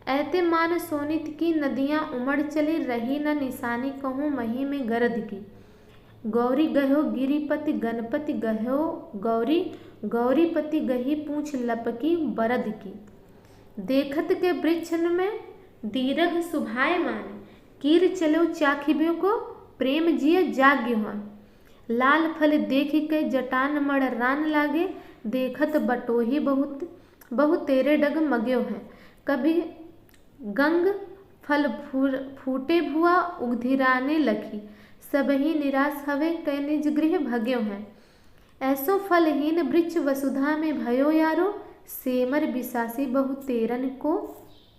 ऐते मान सोनित की नदियाँ उमड़ चली, रही न निशानी कहूँ मही में गरद की, गौरी गहो गिरिपति गणपति गहो गौरी, गौरीपति गही पूछ लपकी बरद की, देखत के वृक्षन में दीरघ सुभायमान, कीर चलो चाखिबियों को प्रेम जिय जाग्य हुआ, लाल फल देख के जटान मड़ रान लागे, देखत बटोही बहुत बहु तेरे डग मग्यो हैं, कभी गंग फल फूटे भुआ उगधिराने लखी, सबही निराश हवे कै निज गृह भग्यो हैं, ऐसो फलहीन वृक्ष वसुधा में भयो यारो, सेमर बिसासी बहु तेरन को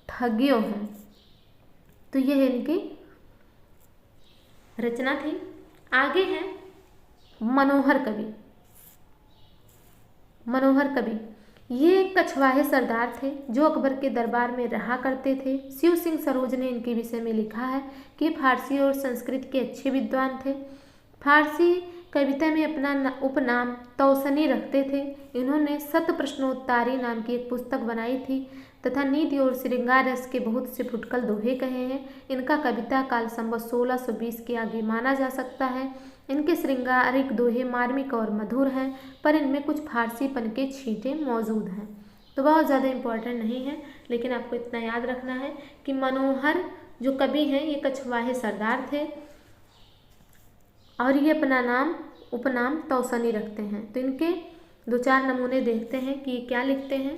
ठग्यो हैं। तो यह इनकी रचना थी। आगे है मनोहर कवि। मनोहर कवि ये एक कछवाहे सरदार थे जो अकबर के दरबार में रहा करते थे। शिव सिंह सरोज ने इनके विषय में लिखा है कि फारसी और संस्कृत के अच्छे विद्वान थे। फारसी कविता में अपना उपनाम तौसनी रखते थे। इन्होंने सत प्रश्नोत्तारी नाम की एक पुस्तक बनाई थी तथा नीति और श्रृंगार रस के बहुत से फुटकल दोहे कहे हैं। इनका कविता काल संवत 1620 के आगे माना जा सकता है। इनके श्रृंगारिक दोहे मार्मिक और मधुर हैं, पर इनमें कुछ फारसीपन के छींटे मौजूद हैं। तो बहुत ज़्यादा इम्पोर्टेंट नहीं है, लेकिन आपको इतना याद रखना है कि मनोहर जो कवि हैं ये कछवाहे सरदार थे और ये अपना उपनाम तौसनी रखते हैं। तो इनके 2-4 नमूने देखते हैं कि ये क्या लिखते हैं।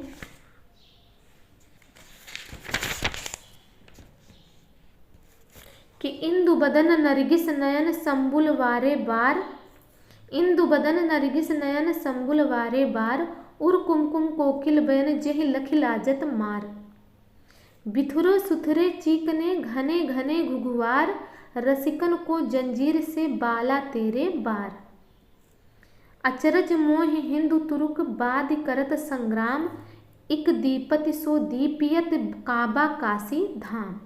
कि इंदु बदन नरगिस नयन संबुल वारे बार, इंदु बदन नरगिस नयन संबुल वारे बार, उर कुमकुम कोकिल बयन जेहि लखिलाजत मार। बिथुरो सुथरे चीकने घने घने घुघुआर, रसिकन को जंजीर से बाला तेरे बार। अचरज मोह हिंदू तुरुक बाद करत संग्राम, इक दीपति सो दीपियत काबा काशी धाम।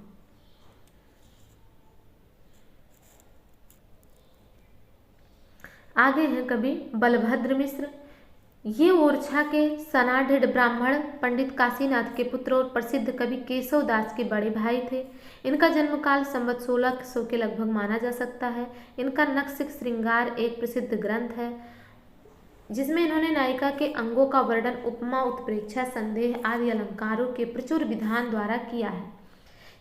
आगे हैं कवि बलभद्र मिश्र। ये ओरछा के सनाढ़ ब्राह्मण पंडित काशीनाथ के पुत्र और प्रसिद्ध कवि केशव दास के बड़े भाई थे। इनका जन्मकाल संवत 1600 के लगभग माना जा सकता है। इनका नक्सिक श्रृंगार एक प्रसिद्ध ग्रंथ है जिसमें इन्होंने नायिका के अंगों का वर्णन उपमा, उत्प्रेक्षा, संदेह आदि अलंकारों के प्रचुर विधान द्वारा किया है।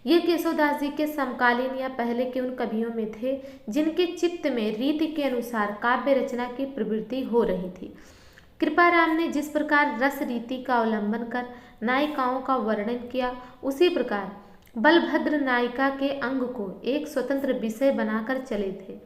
ये केशवदास जी के समकालीन या पहले के उन कवियों में थे जिनके चित्त में रीति के अनुसार काव्य रचना की प्रवृत्ति हो रही थी। कृपाराम ने जिस प्रकार रस रीति का अवलंबन कर नायिकाओं का वर्णन किया, उसी प्रकार बलभद्र नायिका के अंग को एक स्वतंत्र विषय बनाकर चले थे।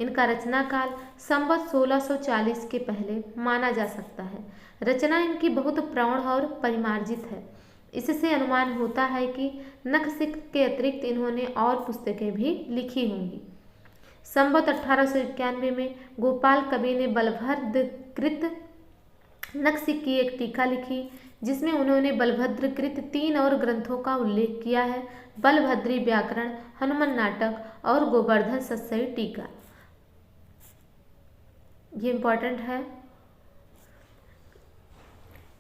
इनका रचना काल संवत 1640 के पहले माना जा सकता है। रचना इनकी बहुत प्रौढ़ और परिमार्जित है। इससे अनुमान होता है कि नखशिख के अतिरिक्त इन्होंने और पुस्तकें भी लिखी होंगी। संवत 1891 में गोपाल कवि ने बलभद्रकृत नखशिख की एक टीका लिखी जिसमें उन्होंने बलभद्रकृत 3 और ग्रंथों का उल्लेख किया है: बलभद्री व्याकरण, हनुमान नाटक और गोवर्धन सत्सई टीका। ये इम्पोर्टेंट है।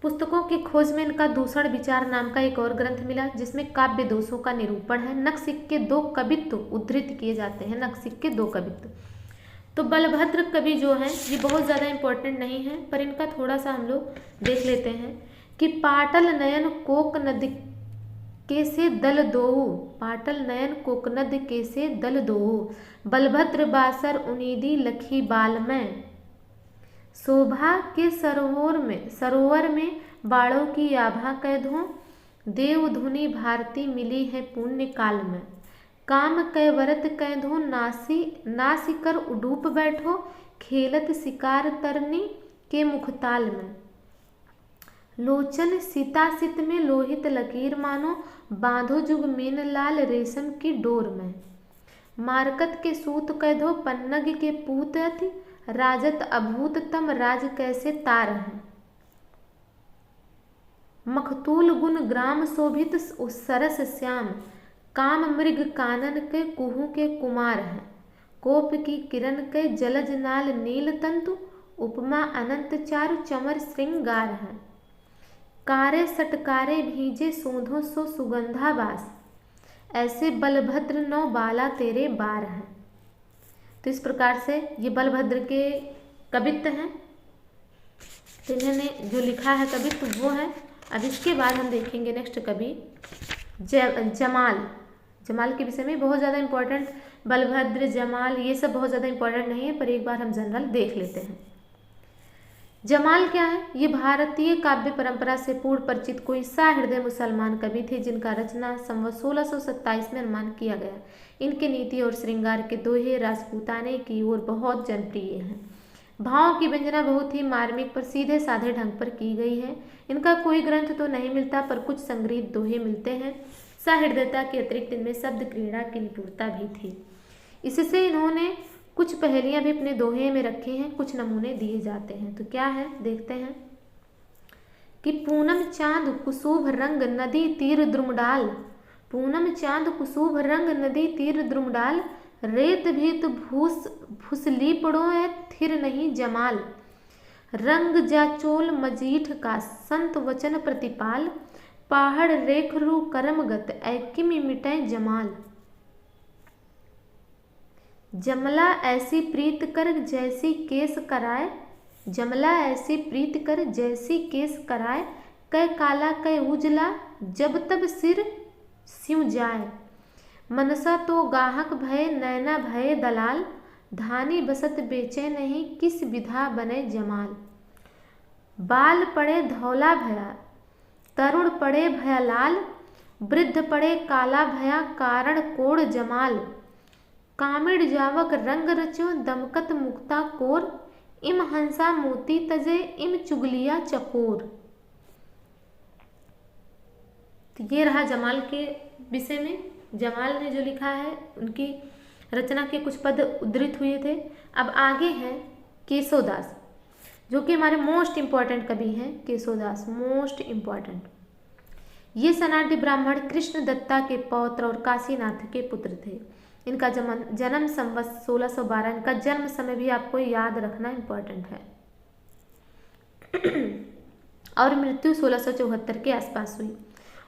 पुस्तकों की खोज में इनका दूषण विचार नाम का एक और ग्रंथ मिला जिसमें काव्य दोषों का निरूपण है। नखशिख के 2 कवित्व उद्धृत किए जाते हैं। नखशिख के 2 कवित्व। तो बलभद्र कवि जो हैं ये बहुत ज़्यादा इम्पोर्टेंट नहीं है, पर इनका थोड़ा सा हम लोग देख लेते हैं कि पाटल नयन कोक नद के से दल दोऊ, पाटल नयन कोक नद के से दल दोऊ, बलभद्र बासर उनीदी लखी बाल में, शोभा के सरोवर में बाड़ों की आभा कैदों, देव धुनि भारती मिली है पुण्य काल में, काम कै व्रत कैदों नासी कर उडूप बैठो, खेलत शिकार तरनी के मुखताल में, लोचन सीतासित में लोहित लकीर मानो, बांधो जुग मीन लाल रेशम की डोर में, मारकत के सूत कैदो पन्नग के पूत अति, राजत अभूत तम राज कैसे तार है, मखतूल गुण ग्राम शोभित सरस श्याम, काम मृग कानन के कुहू के कुमार हैं, कोप की किरण के जलज नाल नील तंतु, उपमा अनंत चारु चमर श्रृंगार है, कारे सटकारे भीजे सूंधों सो सुगंधावास, ऐसे बलभद्र 9 बाला तेरे बार हैं। तो इस प्रकार से ये बलभद्र के कवित्व हैं। तो इन्होंने जो लिखा है कवित्व वो है। अब इसके बाद हम देखेंगे नेक्स्ट कवि जमाल के विषय में। बहुत ज़्यादा इम्पोर्टेंट बलभद्र, जमाल ये सब बहुत ज़्यादा इम्पोर्टेंट नहीं है, पर एक बार हम जनरल देख लेते हैं। जमाल क्या है? ये भारतीय काव्य परंपरा से पूर्ण परिचित कोई सहृदय मुसलमान कवि थे जिनका रचना संवत 1627 में अनुमान किया गया। इनके नीति और श्रृंगार के दोहे राजपूताने की ओर बहुत जनप्रिय हैं। भावों की व्यंजना बहुत ही मार्मिक पर सीधे साधे ढंग पर की गई है। इनका कोई ग्रंथ तो नहीं मिलता, पर कुछ संग्रहित दोहे मिलते हैं। सहृदयता के अतिरिक्त इनमें शब्द क्रीड़ा की निपुणता भी थी। इससे इन्होंने कुछ पहेलियां भी अपने दोहे में रखी हैं, कुछ नमूने दिए जाते हैं। तो क्या है देखते हैं कि पूनम चांद कुसुभ रंग नदी तीर द्रुमडाल, पूनम चांद कुसुभ रंग नदी तीर द्रुमडाल, रेत भीत भूस भूसली पड़ो है थिर नहीं जमाल, रंग जाचोल मजीठ का संत वचन प्रतिपाल, पहाड़ रेखरु करमगत ऐकिमी मिटै जमाल, जमला ऐसी प्रीत कर जैसी केस कराए, जमला ऐसी प्रीत कर जैसी केस कराए, कै काला कै उजला जब तब सिर स्यों जाए, मनसा तो गाहक भय नैना भय दलाल, धानी बसत बेचे नहीं किस विधा बने जमाल, बाल पड़े धौला भया तरुण पड़े भया लाल, वृद्ध पड़े काला भया कारण कोड़ जमाल, कामिड़ जावक रंग रचो दमकत मुक्ता कोर, इम हंसा मोती तजे इम चुगलिया चकोर। तो ये रहा जमाल के विषय में। जमाल ने जो लिखा है उनकी रचना के कुछ पद उद्धृत हुए थे। अब आगे है केशवदास, जो कि हमारे मोस्ट इम्पॉर्टेंट कवि हैं। Keshavdas most important. ये सनाड्य ब्राह्मण कृष्ण दत्ता के पौत्र और काशीनाथ के पुत्र थे। इनका जन्म संवत 1612, इनका जन्म समय भी आपको याद रखना इम्पॉर्टेंट है, और मृत्यु 1674 के आसपास हुई।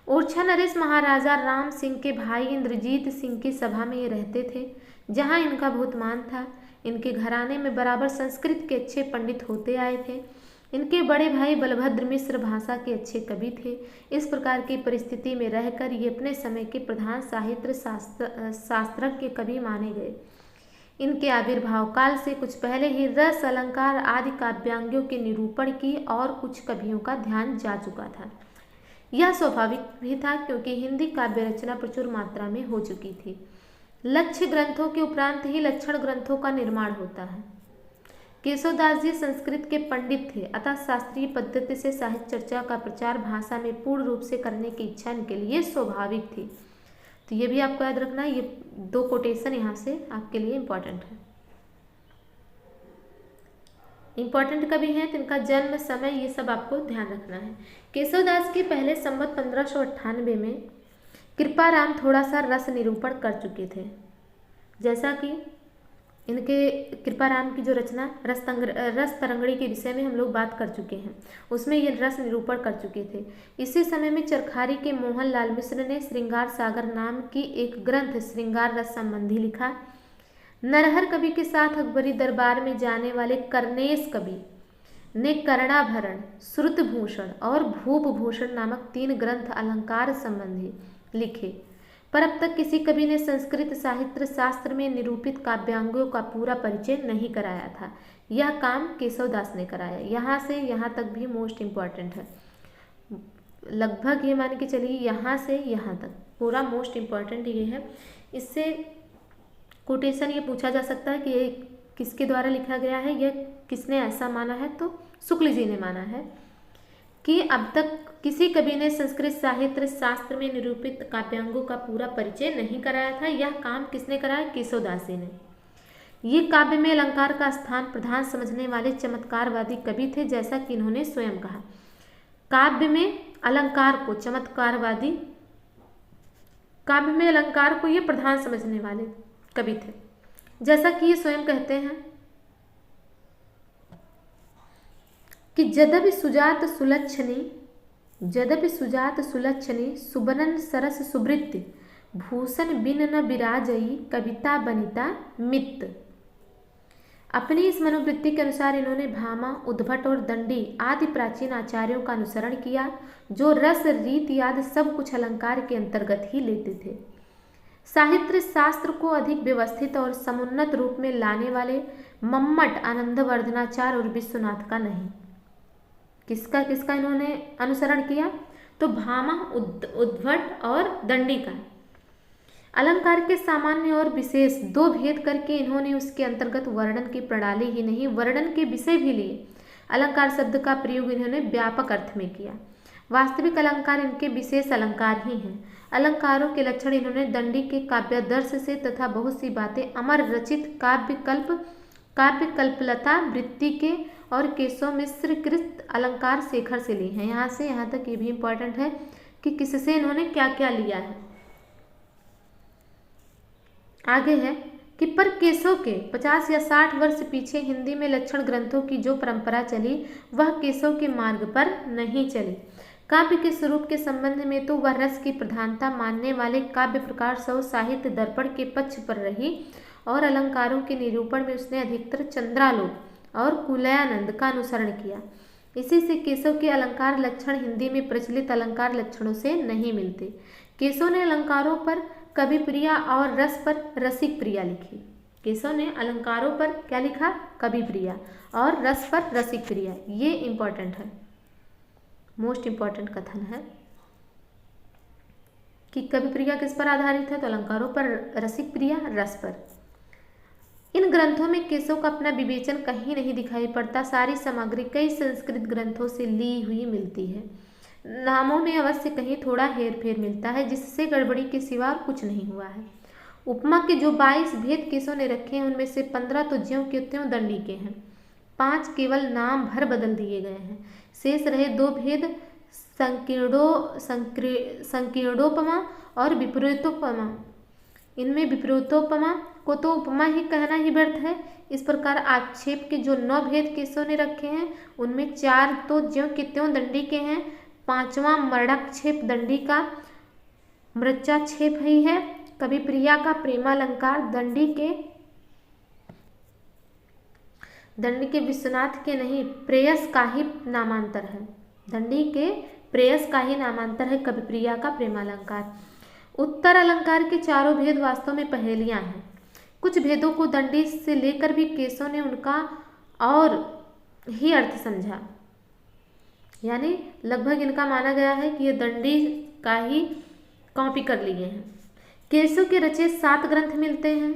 ओरछा नरेश महाराजा राम सिंह के भाई इंद्रजीत सिंह की सभा में ये रहते थे, जहाँ इनका बहुत मान था। इनके घराने में बराबर संस्कृत के अच्छे पंडित होते आए थे। इनके बड़े भाई बलभद्र मिश्र भाषा के अच्छे कवि थे। इस प्रकार की परिस्थिति में रहकर ये अपने समय के प्रधान साहित्य शास्त्रज्ञ कवि माने गए। इनके आविर्भाव काल से कुछ पहले ही रस, अलंकार आदि काव्यांगों के निरूपण की और कुछ कवियों का ध्यान जा चुका था। यह स्वाभाविक भी था, क्योंकि हिंदी काव्य रचना प्रचुर मात्रा में हो चुकी थी। लक्ष्य ग्रंथों के उपरांत ही लक्षण ग्रंथों का निर्माण होता है। केशवदास जी संस्कृत के पंडित थे, अतः शास्त्रीय पद्धति से साहित्य चर्चा का प्रचार भाषा में पूर्ण रूप से करने की इच्छा इनके लिए स्वाभाविक थी। तो ये भी आपको याद रखना है। ये 2 कोटेशन यहाँ से आपके लिए इम्पोर्टेंट है। इम्पॉर्टेंट कवि हैं, तो इनका जन्म समय ये सब आपको ध्यान रखना है। केशवदास के पहले संवत 1598 में कृपाराम थोड़ा सा रस निरूपण कर चुके थे। जैसा कि इनके कृपाराम की जो रचना रस तरंगड़ी के विषय में हम लोग बात कर चुके हैं, उसमें ये रस निरूपण कर चुके थे। इसी समय में चरखारी के मोहन लाल मिश्र ने श्रृंगार सागर नाम की एक ग्रंथ श्रृंगार रस संबंधी लिखा। नरहर कवि के साथ अकबरी दरबार में जाने वाले कर्नेश कवि ने कर्णाभरण, श्रुतभूषण और भूपभूषण नामक 3 ग्रंथ अलंकार संबंधी लिखे, पर अब तक किसी कवि ने संस्कृत साहित्य शास्त्र में निरूपित काव्यांगों का पूरा परिचय नहीं कराया था। यह काम केशवदास ने कराया। यहाँ से यहाँ तक भी मोस्ट इम्पॉर्टेंट है। लगभग ये मान के चलिए यहाँ से यहाँ तक पूरा मोस्ट इम्पॉर्टेंट ये है। इससे कोटेशन ये पूछा जा सकता है कि ये किसके द्वारा लिखा गया है, यह किसने ऐसा माना है। तो शुक्ल जी ने माना है कि अब तक किसी कवि ने संस्कृत साहित्य शास्त्र में निरूपित काव्यांगों का पूरा परिचय नहीं कराया था। यह काम किसने कराया? केशवदास जी ने। ये काव्य में अलंकार का स्थान प्रधान समझने वाले चमत्कारवादी कवि थे, जैसा कि इन्होंने स्वयं कहा। काव्य में अलंकार को चमत्कारवादी, काव्य में अलंकार को ये प्रधान समझने वाले कवि थे, जैसा कि ये स्वयं कहते हैं कि यद्यपि सुजात सुलक्षणी सुबनन सरस सुवृत्ति भूषण बिन न विराजई कविता बनिता मित्त। अपनी इस मनोवृत्ति के अनुसार इन्होंने भामा, उद्भट और दंडी आदि प्राचीन आचार्यों का अनुसरण किया, जो रस, रीति आदि सब कुछ अलंकार के अंतर्गत ही लेते थे। साहित्य शास्त्र को अधिक व्यवस्थित और समुन्नत रूप में लाने वाले मम्मट, आनंदवर्धनाचार्य और विश्वनाथ का नहीं। किसका इन्होंने अनुसरण किया? तो भामा, उद्भट और दंडी का। अलंकार के सामान्य और विशेष 2 भेद करके इन्होंने उसके अंतर्गत वर्णन की प्रणाली ही नहीं, वर्णन के विषय भी लिए। अलंकार शब्द का प्रयोग इन्होंने व्यापक अर्थ में किया। वास्तविक अलंकार इनके विशेष अलंकार ही हैं। अलंकारों के लक्षण इन्होंने दंडी के काव्यादर्श से तथा बहुत सी बातें अमर रचित काव्य कल्पलता वृत्ति के और केशव मिश्र कृत अलंकार शेखर से ली हैं। यहाँ से यहाँ तक ये भी इम्पोर्टेंट है कि किससे इन्होंने क्या क्या लिया है। आगे है कि पर केशव के 50 या 60 वर्ष पीछे हिंदी में लक्षण ग्रंथों की जो परंपरा चली वह केशव के मार्ग पर नहीं चली। काव्य के स्वरूप के संबंध में तो वह रस की प्रधानता मानने वाले काव्य प्रकार सौ साहित्य दर्पण के पक्ष पर रही और अलंकारों के निरूपण में उसने अधिकतर चंद्रालोक और कुलयानंद का अनुसरण किया। इसी से केशव के अलंकार लक्षण हिंदी में प्रचलित अलंकार लक्षणों से नहीं मिलते। केशव ने अलंकारों पर कवि प्रिया और रस पर रसिक प्रिया लिखी। केशव ने अलंकारों पर क्या लिखा? कवि प्रिया, और रस पर रसिक प्रिया। ये इंपॉर्टेंट है, मोस्ट इंपॉर्टेंट कथन है कि कवि प्रिया किस पर आधारित है? तो अलंकारों पर, रसिक प्रिया रस पर। इन ग्रंथों में केशव का अपना विवेचन कहीं नहीं दिखाई पड़ता। सारी सामग्री कई संस्कृत ग्रंथों से ली हुई मिलती है। नामों में अवश्य कहीं थोड़ा हेर फेर मिलता है, जिससे गड़बड़ी के सिवा और कुछ नहीं हुआ है। उपमा के जो 22 भेद केशव ने रखे हैं उनमें से 15 तो ज्यों के त्यों दंडी के हैं, 5 केवल नाम भर बदल दिए गए हैं। शेष रहे 2 भेद संकीर्णोपमा और विपरीतोपमा। इनमें विपरीतोपमा को तो उपमा ही कहना ही व्यर्थ है। इस प्रकार आक्षेप के जो 9 भेद केशव ने रखे हैं उनमें 4 तो ज्यों के त्यों दंडी के हैं, 5वां मृडाक्षेप दंडी का मृचाक्षेप ही है। कवि प्रिया का प्रेमालंकार दंडी के विश्वनाथ के नहीं प्रेयस का ही नामांतर है। दंडी के प्रेयस का ही नामांतर है कवि प्रिया का प्रेमालंकार। उत्तर अलंकार के चारों भेद वास्तव में पहेलियां हैं। कुछ भेदों को दंडी से लेकर भी केशव ने उनका और ही अर्थ समझा, यानी लगभग इनका माना गया है कि ये दंडी का ही कॉपी कर लिए हैं। केशव के रचे 7 ग्रंथ मिलते हैं।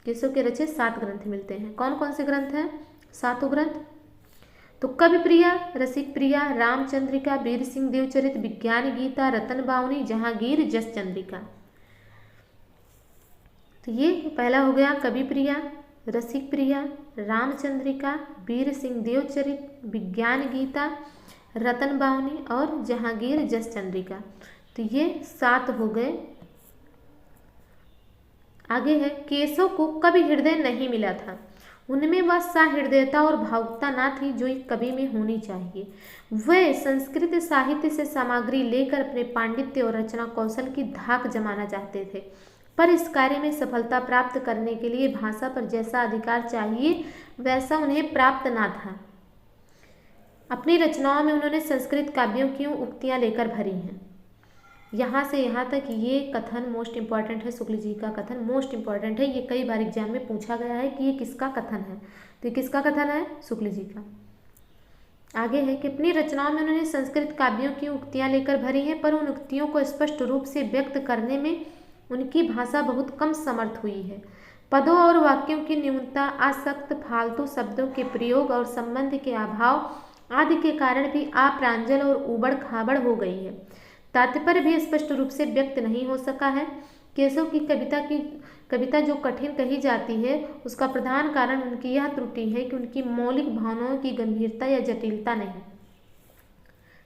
केशव के रचे 7 ग्रंथ मिलते हैं। कौन कौन से ग्रंथ हैं? 7 ग्रंथ। तो कवि प्रिया, रसिक प्रिया, रामचंद्रिका, वीर सिंह देवचरित, विज्ञान गीता, रतन बावनी, जहांगीर, जस चंद्रिका। तो ये पहला हो गया कवि प्रिया, रसिक प्रिया, रामचंद्रिका, वीर सिंह देवचरित, विज्ञान गीता, रतन बावनी और जहांगीर, जस चंद्रिका। तो ये 7 हो गए। आगे है केशव को कवि हृदय नहीं मिला था। उनमें वह सहृदयता और भावुकता ना थी जो एक कवि में होनी चाहिए। वे संस्कृत साहित्य से सामग्री लेकर अपने पांडित्य और रचना कौशल की धाक जमाना चाहते थे, पर इस कार्य में सफलता प्राप्त करने के लिए भाषा पर जैसा अधिकार चाहिए वैसा उन्हें प्राप्त ना था। अपनी रचनाओं में उन्होंने संस्कृत काव्यों की उक्तियां लेकर भरी हैं। यहाँ से यहाँ तक ये कथन मोस्ट इम्पॉर्टेंट है। शुक्ल जी का कथन मोस्ट इम्पॉर्टेंट है। ये कई बार एग्जाम में पूछा गया है कि ये किसका कथन है, तो ये किसका कथन है? शुक्ल जी का। आगे है कि अपनी रचनाओं में उन्होंने संस्कृत काव्यों की उक्तियां लेकर भरी हैं, पर उन उक्तियों को स्पष्ट रूप से व्यक्त करने में उनकी भाषा बहुत कम समर्थ हुई है। पदों और वाक्यों की न्यूनता, आसक्त फालतू शब्दों के प्रयोग और संबंध के अभाव आदि के कारण भी अप्रांजल और उबड़ खाबड़ हो गई है। तात्पर्य भी स्पष्ट रूप से व्यक्त नहीं हो सका है। केशव की कविता जो कठिन कही जाती है उसका प्रधान कारण उनकी यह त्रुटि है कि उनकी मौलिक भावनाओं की गंभीरता या जटिलता नहीं।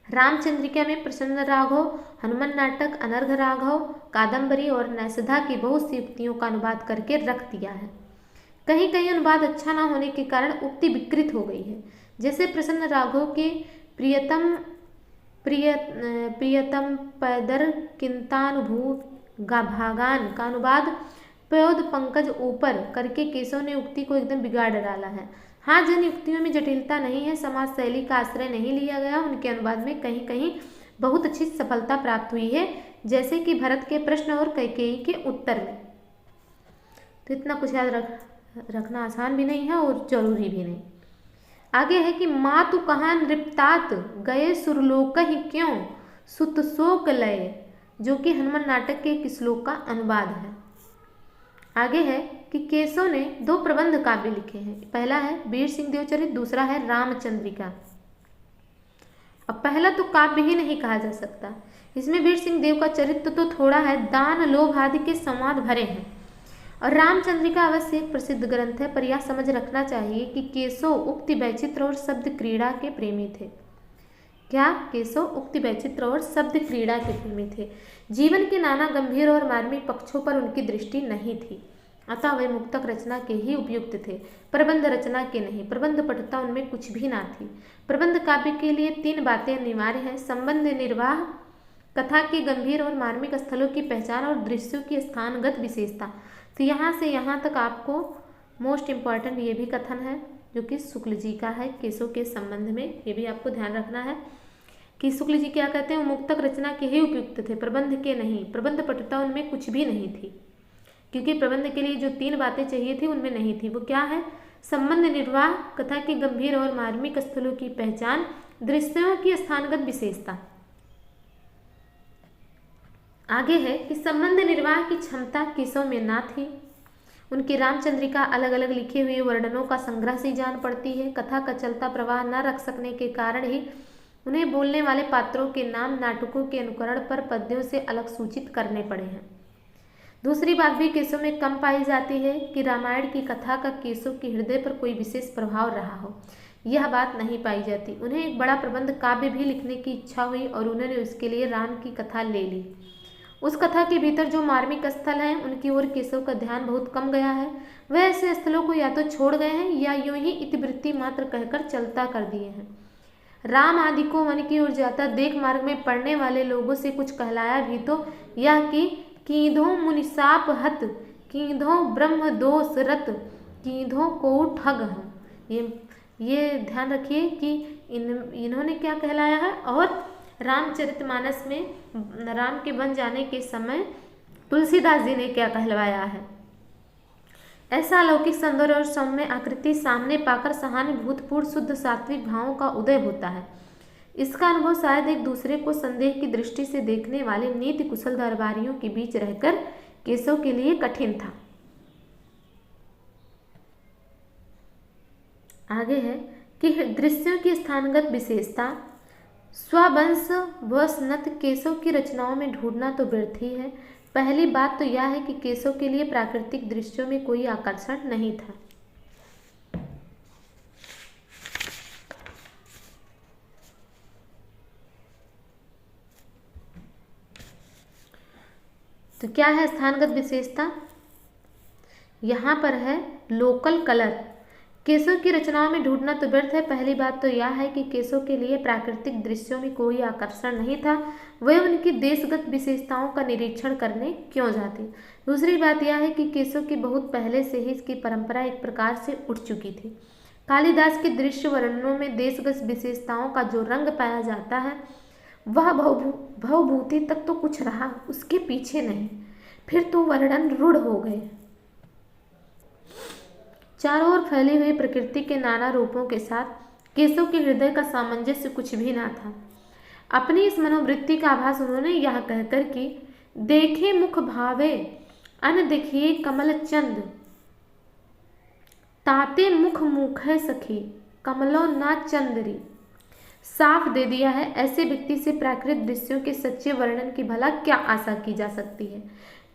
रामचंद्रिका में प्रसन्न राघव, हनुमान नाटक, अनर्घ राघव, कादम्बरी और नैषधा की बहुत सी उक्तियों का अनुवाद करके रख दिया है। कहीं कहीं अनुवाद अच्छा न होने के कारण उक्ति विकृत हो गई है। जैसे प्रसन्न राघव के प्रियतम पैदर किंतानुभूत भागान का अनुवाद पयोद पंकज ऊपर करके केशव ने उक्ति को एकदम बिगाड़ डाला है। हाँ, जिन युक्तियों में जटिलता नहीं है, समाज शैली का आश्रय नहीं लिया गया, उनके अनुवाद में कहीं कहीं बहुत अच्छी सफलता प्राप्त हुई है, जैसे कि भरत के प्रश्न और कैकेयी के उत्तर में। तो इतना कुछ याद रखना आसान भी नहीं है और जरूरी भी नहीं। आगे है कि मातु कहाँ नृपतात गए सुरलोक ही क्यों सुत शोक लय, जो कि हनुमान नाटक के एक श्लोक का अनुवाद है। आगे है कि केशव ने 2 प्रबंध काव्य लिखे हैं। पहला है वीर सिंह देवचरित, दूसरा है रामचंद्रिका। अब पहला तो काव्य ही नहीं कहा जा सकता। इसमें वीर सिंह देव का चरित्र तो थोड़ा है, दान लोभ आदि के संवाद भरे हैं। और रामचंद्रिका अवश्य एक प्रसिद्ध ग्रंथ है, पर यह समझ रखना चाहिए कि केशव उक्ति वैचित्र और शब्द क्रीड़ा के प्रेमी थे। क्या? केशव उक्ति वैचित्र और शब्द क्रीड़ा के प्रेमी थे। जीवन के नाना गंभीर और मार्मिक पक्षों पर उनकी दृष्टि नहीं थी, अतः वे मुक्तक रचना के ही उपयुक्त थे, प्रबंध रचना के नहीं। प्रबंध पटुता उनमें कुछ भी ना थी। प्रबंध काव्य के लिए 3 बातें अनिवार्य हैं: संबंध निर्वाह, कथा के गंभीर और मार्मिक स्थलों की पहचान और दृश्यों की स्थानगत विशेषता। तो यहाँ से यहाँ तक आपको मोस्ट इम्पॉर्टेंट ये भी कथन है जो कि शुक्ल जी का है केशव के संबंध में। ये भी आपको ध्यान रखना है कि शुक्ल जी क्या कहते हैं, वो मुक्तक रचना के ही उपयुक्त थे, प्रबंध के नहीं। प्रबंध पटुता उनमें कुछ भी नहीं थी, क्योंकि प्रबंध के लिए जो 3 बातें चाहिए थी उनमें नहीं थी। वो क्या है? संबंध निर्वाह, कथा के गंभीर और मार्मिक स्थलों की पहचान, दृश्यों की स्थानगत विशेषता। आगे है कि संबंध निर्वाह की क्षमता केशव में ना थी। उनकी रामचंद्रिका अलग अलग लिखे हुए वर्णनों का संग्रह से जान पड़ती है। कथा का चलता प्रवाह न रख सकने के कारण ही उन्हें बोलने वाले पात्रों के नाम नाटकों के अनुकरण पर पद्यों से अलग सूचित करने पड़े हैं। दूसरी बात भी केशव में कम पाई जाती है कि रामायण की कथा का केशव के हृदय पर कोई विशेष प्रभाव रहा हो, यह बात नहीं पाई जाती। उन्हें एक बड़ा प्रबंध काव्य भी लिखने की इच्छा हुई और उन्होंने उसके लिए राम की कथा ले ली। उस कथा के भीतर जो मार्मिक स्थल हैं उनकी ओर केशव का ध्यान बहुत कम गया है। वह ऐसे स्थलों को या तो छोड़ गए हैं या यूं ही इतिवृत्ति मात्र कहकर चलता कर दिए हैं। राम आदि को वन की ओर जाता देख मार्ग में पड़ने वाले लोगों से कुछ कहलाया भी तो यह कि कीधो मुनिसाप हत, कीधो ब्रह्म दोष रत, कीधो को ठग हम। ये ध्यान रखिए कि इन्होंने क्या कहलाया है। और रामचरितमानस में राम के वन जाने के समय तुलसीदास जी ने क्या कहलवाया है। ऐसा अलौकिक सौंदर्य और सौम्य आकृति सामने पाकर सहानुभूतपूर्ण शुद्ध सात्विक भावों का उदय होता है। इसका अनुभव शायद एक दूसरे को संदेह की दृष्टि से देखने वाले नीति कुशल दरबारियों के बीच रहकर केशव के लिए कठिन था। आगे है कि दृश्यों की स्थानगत विशेषता। स्ववंश वसनत केशव की रचनाओं में ढूंढना तो व्यर्थ ही है। पहली बात तो यह है कि केशव के लिए प्राकृतिक दृश्यों में कोई आकर्षण नहीं था। तो क्या है स्थानगत विशेषता? यहाँ पर है लोकल कलर। केशव की रचनाओं में ढूंढना तो व्यर्थ है। पहली बात तो यह है कि केशव के लिए प्राकृतिक दृश्यों में कोई आकर्षण नहीं था, वह उनकी देशगत विशेषताओं का निरीक्षण करने क्यों जाते। दूसरी बात यह है कि केशव की बहुत पहले से ही इसकी परंपरा एक प्रकार से उठ चुकी थी। कालिदास के दृश्य वर्णनों में देशगत विशेषताओं का जो रंग पाया जाता है वह भवभूति तक तो कुछ रहा, उसके पीछे नहीं, फिर तो वर्णन रूढ़ हो गए। चारों ओर फैली हुई प्रकृति के नाना रूपों के साथ केशव के हृदय का सामंजस्य कुछ भी ना था। अपनी इस मनोवृत्ति का आभास उन्होंने यह कहकर कि देखे मुख भावे अन देखिए कमल चंद, ताते मुख मुखे सखी कमलो ना चंदरी, साफ दे दिया है। ऐसे व्यक्ति से प्राकृतिक दृश्यों के सच्चे वर्णन की भला क्या आशा की जा सकती है।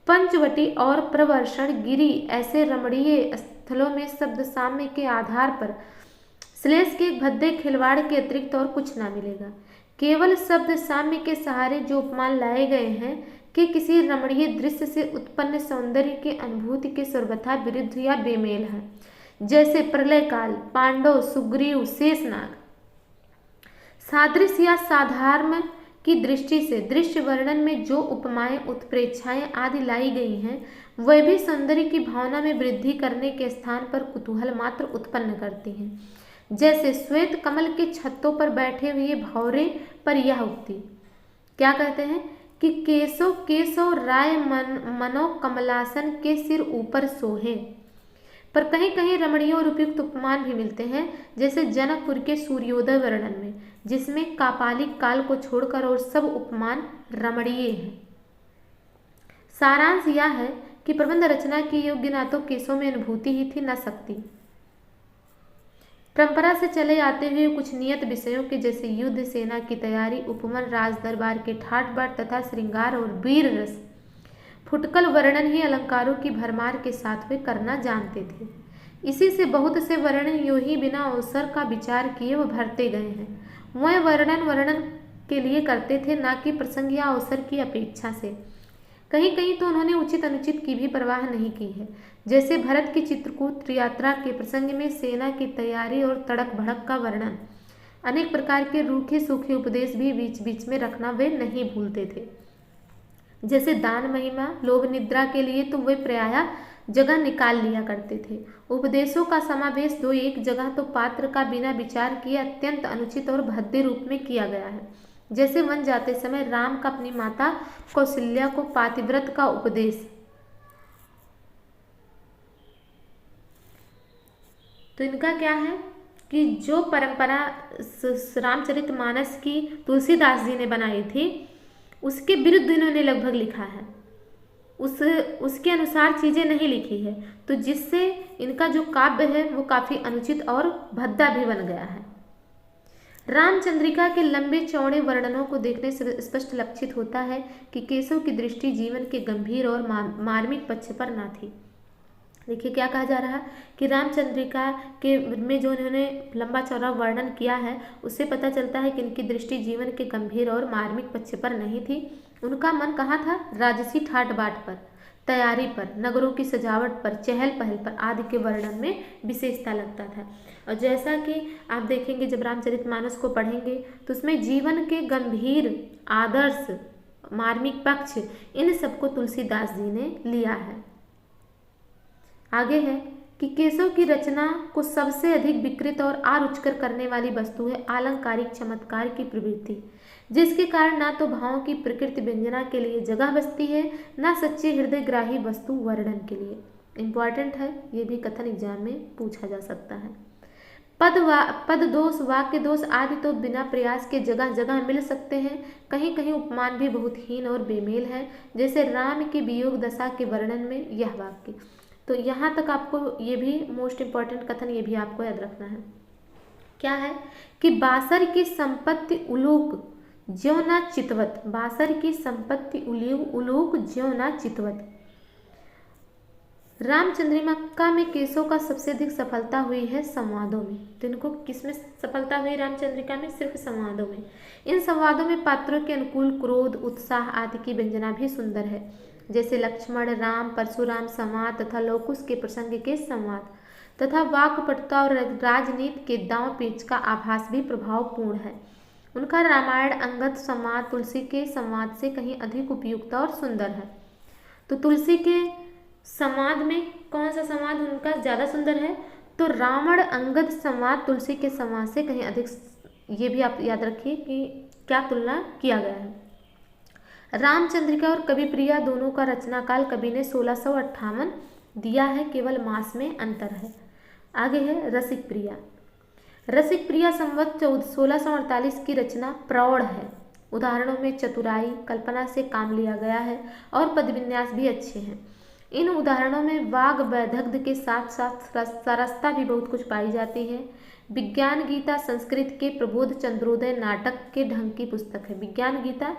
पंचवटी और प्रवर्षण गिरी ऐसे रमणीय स्थलों में शब्द साम्य के आधार पर श्लेष के भद्दे खिलवाड़ के अतिरिक्त और कुछ ना मिलेगा। केवल शब्द साम्य के सहारे जो उपमान लाए गए हैं कि किसी रमणीय दृश्य से उत्पन्न सौंदर्य की अनुभूति के सर्वथा विरुद्ध या बेमेल है, जैसे प्रलय काल, पांडव, सुग्रीव, शेषनाग। सादृश्य या साधारण की दृष्टि से दृश्य वर्णन में जो उपमाएं, उत्प्रेक्षाएं आदि लाई गई हैं वह भी सौंदर्य की भावना में वृद्धि करने के स्थान पर कुतूहल मात्र उत्पन्न करती हैं। जैसे श्वेत कमल के छत्तों पर बैठे हुए भौरे पर यह उक्ति क्या कहते हैं कि केशव केशव राय मनो कमलासन के सिर ऊपर सोहे। पर कहीं कहीं रमणीय और उपयुक्त उपमान भी मिलते हैं, जैसे जनकपुर के सूर्योदय वर्णन में, जिसमें कापालिक काल को छोड़कर और सब उपमान रमणीय हैं। सारांश यह है कि प्रबंध रचना की योग्य ना तो केशव में अनुभूति ही थी न शक्ति। परंपरा से चले आते हुए कुछ नियत विषयों के जैसे युद्ध, सेना की तैयारी, उपमन, राज दरबार के ठाट बाट तथा श्रृंगार और वीर रस, फुटकल वर्णन ही अलंकारों की भरमार के साथ वे करना जानते थे। इसी से बहुत से वर्णन यूं ही बिना अवसर का विचार किए वो भरते गए हैं। वह वर्णन के लिए करते थे, ना कि प्रसंग या अवसर की अपेक्षा से। कहीं कहीं तो उन्होंने उचित अनुचित की भी परवाह नहीं की है, जैसे भरत की चित्रकूट यात्रा के प्रसंग में सेना की तैयारी और तड़क भड़क का वर्णन। अनेक प्रकार के रूखे सूखे उपदेश भी बीच बीच में रखना वे नहीं भूलते थे, जैसे दान, महिमा, लोभ, निद्रा के लिए तो वे प्रायः जगह निकाल लिया करते थे। उपदेशों का समावेश दो एक जगह तो पात्र का बिना विचार किए अत्यंत अनुचित और भद्दे रूप में किया गया है, जैसे वन जाते समय राम का अपनी माता कौशल्या को पातिव्रत का उपदेश। तो इनका क्या है कि जो परंपरा रामचरितमानस की तुलसीदास जी ने बनाई थी उसके विरुद्ध इन्होंने लगभग लिखा है, उसके अनुसार चीज़ें नहीं लिखी है, तो जिससे इनका जो काव्य है वो काफ़ी अनुचित और भद्दा भी बन गया है। रामचंद्रिका के लंबे चौड़े वर्णनों को देखने से स्पष्ट लक्षित होता है कि केशव की दृष्टि जीवन के गंभीर और मार्मिक पक्ष पर न थी। देखिए क्या कहा जा रहा है कि रामचंद्रिका के में जो इन्होंने लंबा चौड़ा वर्णन किया है उससे पता चलता है कि इनकी दृष्टि जीवन के गंभीर और मार्मिक पक्ष पर नहीं थी। उनका मन कहाँ था? राजसी ठाट बाट पर, तैयारी पर, नगरों की सजावट पर, चहल पहल पर आदि के वर्णन में विशेषता लगता था। और जैसा कि आप देखेंगे जब रामचरितमानस को पढ़ेंगे तो उसमें जीवन के गंभीर, आदर्श, मार्मिक पक्ष, इन सबको तुलसीदास जी ने लिया है। आगे है कि केशव की रचना को सबसे अधिक विकृत और आरुचिकर करने वाली वस्तु है आलंकारिक चमत्कार की प्रवृत्ति, जिसके कारण ना तो भावों की प्रकृति व्यंजना के लिए जगह बचती है, ना सच्ची हृदयग्राही वस्तु वर्णन के लिए। इम्पॉर्टेंट है, ये भी कथन एग्जाम में पूछा जा सकता है। पद दोष, वाक्य दोष आदि तो बिना प्रयास के जगह जगह मिल सकते हैं। कहीं कहीं उपमान भी बहुत हीन और बेमेल है, जैसे राम की वियोग दशा के वर्णन में यह वाक्य। तो यहाँ तक आपको ये भी मोस्ट इम्पॉर्टेंट कथन ये भी आपको याद रखना है। क्या है कि बासर की संपत्ति उलूक ज्यों ना चितवत, बासर की संपत्ति उलूक ज्यों ना चितवत। रामचंद्रिका में केशव का सबसे अधिक सफलता हुई है संवादों में। तो इनको किस में सफलता हुई रामचंद्रिका में? सिर्फ संवादों में। इन संवादों में पात्रों के अनुकूल क्रोध, उत्साह आदि की व्यंजना भी सुंदर है, जैसे लक्ष्मण, राम, परशुराम संवाद तथा लवकुश के प्रसंग के संवाद तथा वाक्पटुता और राजनीति के दांव पेच का आभास भी प्रभावपूर्ण है। उनका रामायण अंगद संवाद तुलसी के संवाद से कहीं अधिक उपयुक्त और सुंदर है। तो तुलसी के संवाद में कौन सा संवाद उनका ज़्यादा सुंदर है? तो रावण अंगद संवाद तुलसी के संवाद से कहीं अधिक। ये भी आप याद रखिए कि क्या तुलना किया गया है। रामचंद्रिका और कवि प्रिया दोनों का रचना काल कवि ने 1658 दिया है, केवल मास में अंतर है। आगे है रसिक प्रिया। रसिक प्रिया संवत 1648 की रचना प्रौढ़ है। उदाहरणों में चतुराई, कल्पना से काम लिया गया है और पदविन्यास भी अच्छे हैं। इन उदाहरणों में वाग वैदग्ध के साथ साथ सरसता भी बहुत कुछ पाई जाती है। विज्ञान गीता संस्कृत के प्रबोध चंद्रोदय नाटक के ढंग की पुस्तक है। विज्ञान गीता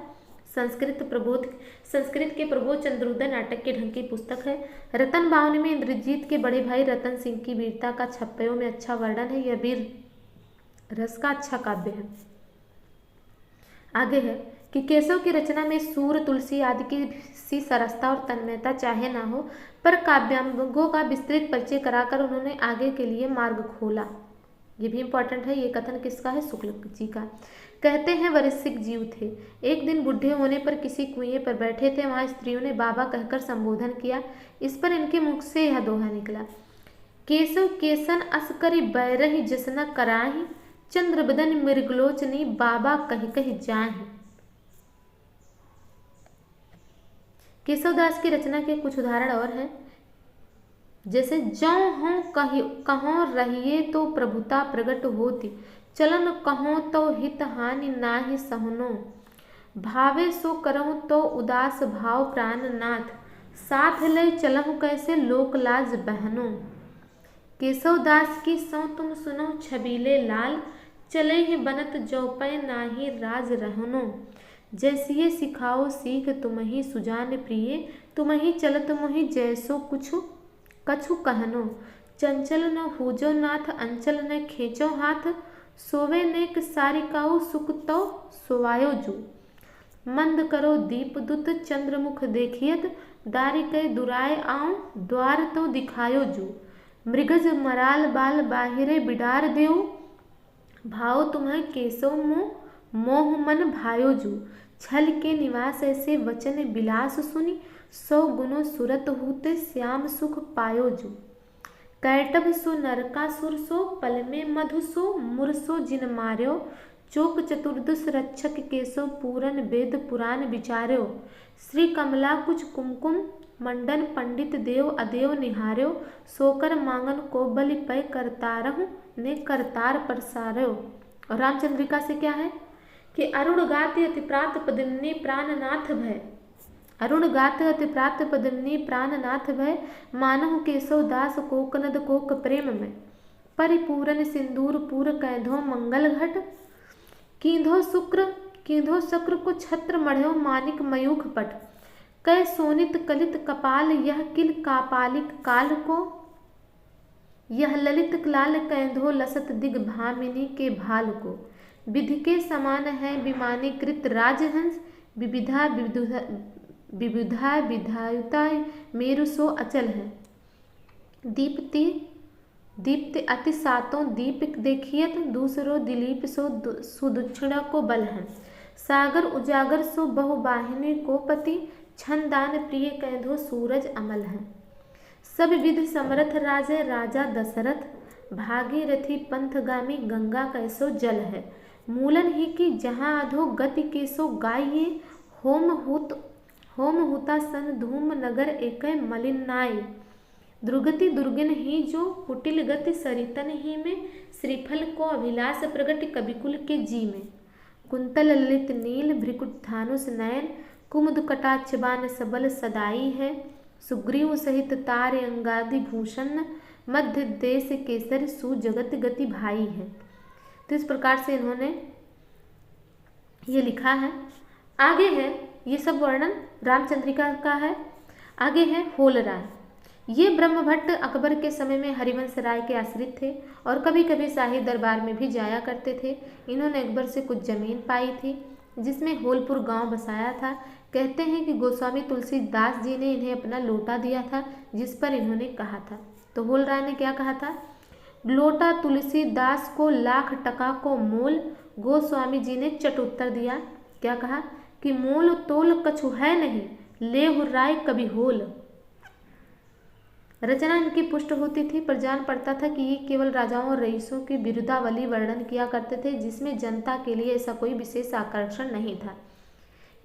संस्कृत के प्रबोध चंद्रोदय नाटक के ढंग की पुस्तक है। रतन बावनी में इंद्रजीत के बड़े भाई रतन सिंह की वीरता का छप्पयों में अच्छा वर्णन है। यह वीर रस का अच्छा काव्य है। आगे है कि केशव की रचना में सूर, तुलसी आदि की सी सरसता और तन्मयता चाहे ना हो, पर काव्यांगों का विस्तृत परिचय कराकर उन्होंने आगे के लिए मार्ग खोला। ये भी इम्पोर्टेंट है। ये कथन किसका है? शुक्ल जी का। कहते हैं वरिष्ठ जीव थे। एक दिन बुढ़े होने पर किसी कुएं पर बैठे थे। वहां स्त्रियों ने बाबा कहकर संबोधन किया। इस पर इनके मुख से यह दोहा निकला, केशव केसन असकरी बैरही जसना कराही, चंद्रबदन मृगलोचनी बाबा कह कह जाहि। केशवदास की रचना के कुछ उदाहरण और हैं, जैसे जौ हों कहों रहिए तो प्रभुता प्रगट होती, चलन कहों तो हित हानि नाहि सहनो, भावे सो करहु तो उदास भाव प्राण नाथ, साथ ले चलहु कैसे लोक लाज बहनो। केशव दास की सौ तुम सुनो छबीले लाल, चले ही बनत जौपै नाही राज रहनो। जैसिए सिखाओ सीख तुम ही सुजान प्रिय, तुम ही चलत मोहि जैसो कुछु कछु कहनो। चंचल न हूजो नाथ अंचल न खींचो हाथ, सोवे नेक सारिकाऊ सुख तो सोवायो जू। मंद करो दीप दुत चंद्रमुख देखियत, दारिकै दुराय आऊं द्वार तो दिखायो जू। मृगज मराल बाल बाहिरे बिडार देऊ, भाव तुम्हें केसो मोह मन भायो जू। छल के निवास ऐसे वचन बिलास सुनी, सौ गुनो सुरत हूते श्याम सुख पायो जू। कैटभ सो नरकासुर सो पल में मधु सो, मुर सो जिन मार्यो, चोक चतुर्दश रक्षक केसो पूरन वेद पुराण विचार्यो। श्री कमला कुछ कुमकुम मंडन पंडित देव अदेव निहार्यो, सोकर मांगन को बलि पै करतारहु ने करतार प्रसार्यो। और रामचंद्रिका से क्या है कि अरुण गाति अति प्रात पदिमनी प्राणनाथ भय, अरुण गात अति प्रात पदिमनी प्राणनाथ भय, मानहु केशव दास कोकनद कोक प्रेम में। परिपूरन सिंदूर पूर कैधो मंगल घट, कींधो शुक्र को छत्र मढ़ो मानिक मयूख पट। कै सोनित कलित कपाल यह किल कापालिक काल को, यह ललित लाल कैंधो लसत दिग भामिनी के भाल को। विधि के समान है विमानीकृत राजहंस, विविधा विधायुता मेरु सो अचल है। दीप्ति अति सातों दीप देखियत, दूसरो दिलीप सो सुदक्षिणा को बल है। सागर उजागर सो बहुबाहिनी को पति, छंदान प्रिय कैधो सूरज अमल है। सब विधि समरथ राजे राजा दशरथ, भागीरथी पंथगामी गंगा कैसो जल है। मूलन ही की जहाँ अधो गति केसो गाइए, होम हुता सन धूम नगर एक मलिन नाय। दुर्गति दुर्गिन ही जो कुटिल गति सरितन ही में, श्रीफल को अभिलाष प्रगट कविकुल के जी में। कुंतल ललित नील भ्रिकुट धानुष नयन, कुमुद कटाक्ष बाण सबल सदाई है। सुग्रीव सहित तार अंगादि भूषण, मध्य देश केसर सुजगत गति भाई है। तो इस प्रकार से इन्होंने ये लिखा है। आगे है, ये सब वर्णन रामचंद्रिका का है। आगे है होल राय। ये ब्रह्मभट्ट अकबर के समय में हरिवंश राय के आश्रित थे और कभी कभी शाही दरबार में भी जाया करते थे। इन्होंने अकबर से कुछ जमीन पाई थी जिसमें होलपुर गांव बसाया था। कहते हैं कि गोस्वामी तुलसीदास जी ने इन्हें अपना लोटा दिया था, जिस पर इन्होंने कहा था। तो होल राय ने क्या कहा था? लोटा तुलसीदास को लाख टका को मोल। गोस्वामी जी ने चट उत्तर दिया। क्या कहा कि मोल तोल कछु है नहीं, लेहु राय कभी होल। रचना इनकी पुष्ट होती थी, पर जान पड़ता था कि ये केवल राजाओं और रईसों की बिरुदावली वर्णन किया करते थे, जिसमें जनता के लिए ऐसा कोई विशेष आकर्षण नहीं था।